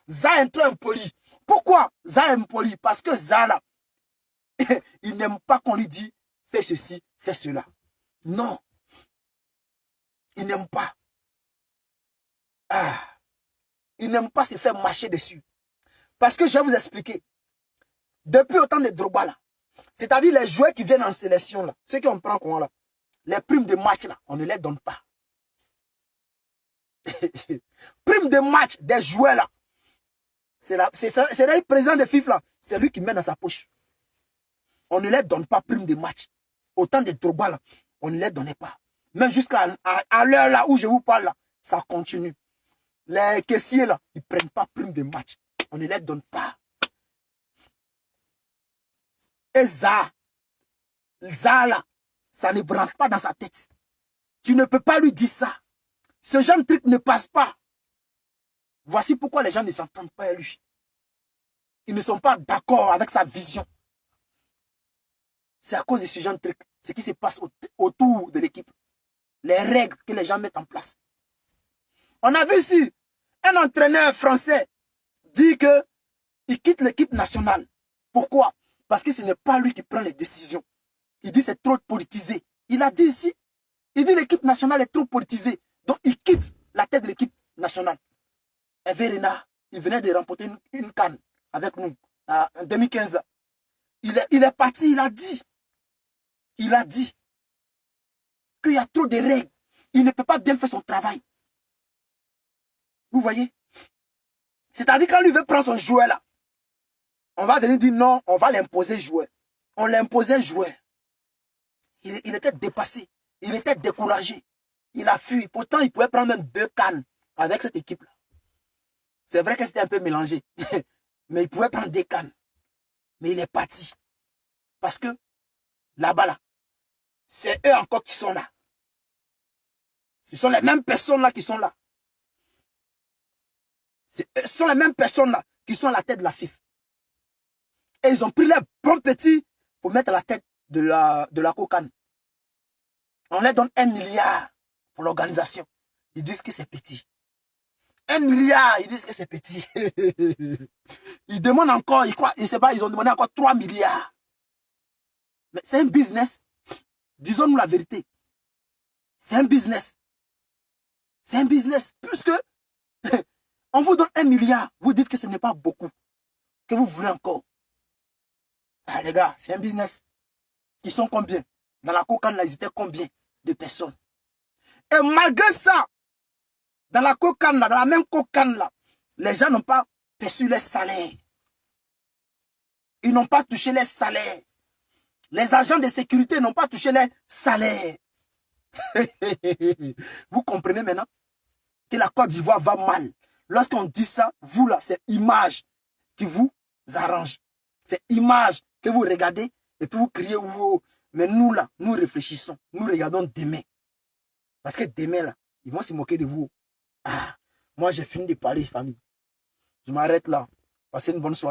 Za est trop impoli. Pourquoi Za est impoli? Parce que Za, là, il n'aime pas qu'on lui dise fais ceci, fais cela. Non. Il n'aime pas. Ah. Il n'aime pas se faire marcher dessus. Parce que je vais vous expliquer. Depuis autant de Drogba là, c'est-à-dire les joueurs qui viennent en sélection là, ceux qui on prend comment là, les primes de match là, on ne les donne pas. Primes de match des joueurs là, c'est le président de FIFA là, c'est lui qui met dans sa poche. On ne les donne pas primes de match. Autant de Drogba là, on ne les donnait pas. Même jusqu'à l'heure là où je vous parle là, ça continue. Les caissiers là, ils ne prennent pas prime de match. On ne les donne pas. Et Za là, ça ne branche pas dans sa tête. Tu ne peux pas lui dire ça. Ce genre de truc ne passe pas. Voici pourquoi les gens ne s'entendent pas avec lui. Ils ne sont pas d'accord avec sa vision. C'est à cause de ce genre de truc. Ce qui se passe autour de l'équipe. Les règles que les gens mettent en place. On a vu ici un entraîneur français dit qu'il quitte l'équipe nationale. Pourquoi? Parce que ce n'est pas lui qui prend les décisions. Il dit c'est trop politisé. Il a dit ici, il dit l'équipe nationale est trop politisée. Donc il quitte la tête de l'équipe nationale. Hervé Renard, il venait de remporter une CAN avec nous en 2015. Il est parti, il a dit qu'il y a trop de règles. Il ne peut pas bien faire son travail. Vous voyez? C'est-à-dire quand lui veut prendre son joueur là, on va venir dire non, on va l'imposer joueur. On l'imposait joueur. Il était dépassé. Il était découragé. Il a fui. Pourtant, il pouvait prendre même 2 CAN avec cette équipe-là. C'est vrai que c'était un peu mélangé. Mais il pouvait prendre 2 CAN. Mais il est parti. Parce que là-bas, là, c'est eux encore qui sont là. Ce sont les mêmes personnes là qui sont là. Ce sont les mêmes personnes-là qui sont à la tête de la FIF. Et ils ont pris les bons petits pour mettre à la tête de la COCAN. On leur donne 1 milliard pour l'organisation. Ils disent que c'est petit. 1 milliard, ils disent que c'est petit. Ils demandent encore, ils croient, je ne sais pas, ils ont demandé encore 3 milliards. Mais c'est un business. Disons-nous la vérité. C'est un business. C'est un business. Puisque on vous donne 1 milliard, vous dites que ce n'est pas beaucoup. Que vous voulez encore. Ah, les gars, c'est un business. Ils sont combien? Dans la COCAN, là, ils étaient combien de personnes? Et malgré ça, dans la COCAN, là, dans la même COCAN, là, les gens n'ont pas perçu les salaires. Ils n'ont pas touché les salaires. Les agents de sécurité n'ont pas touché les salaires. Vous comprenez maintenant que la Côte d'Ivoire va mal. Lorsqu'on dit ça, vous là, c'est image qui vous arrange. C'est image que vous regardez et puis vous criez, wow. Mais nous là, nous réfléchissons. Nous regardons demain. Parce que demain là, ils vont se moquer de vous. Ah, moi j'ai fini de parler, famille. Je m'arrête là. Passez une bonne soirée.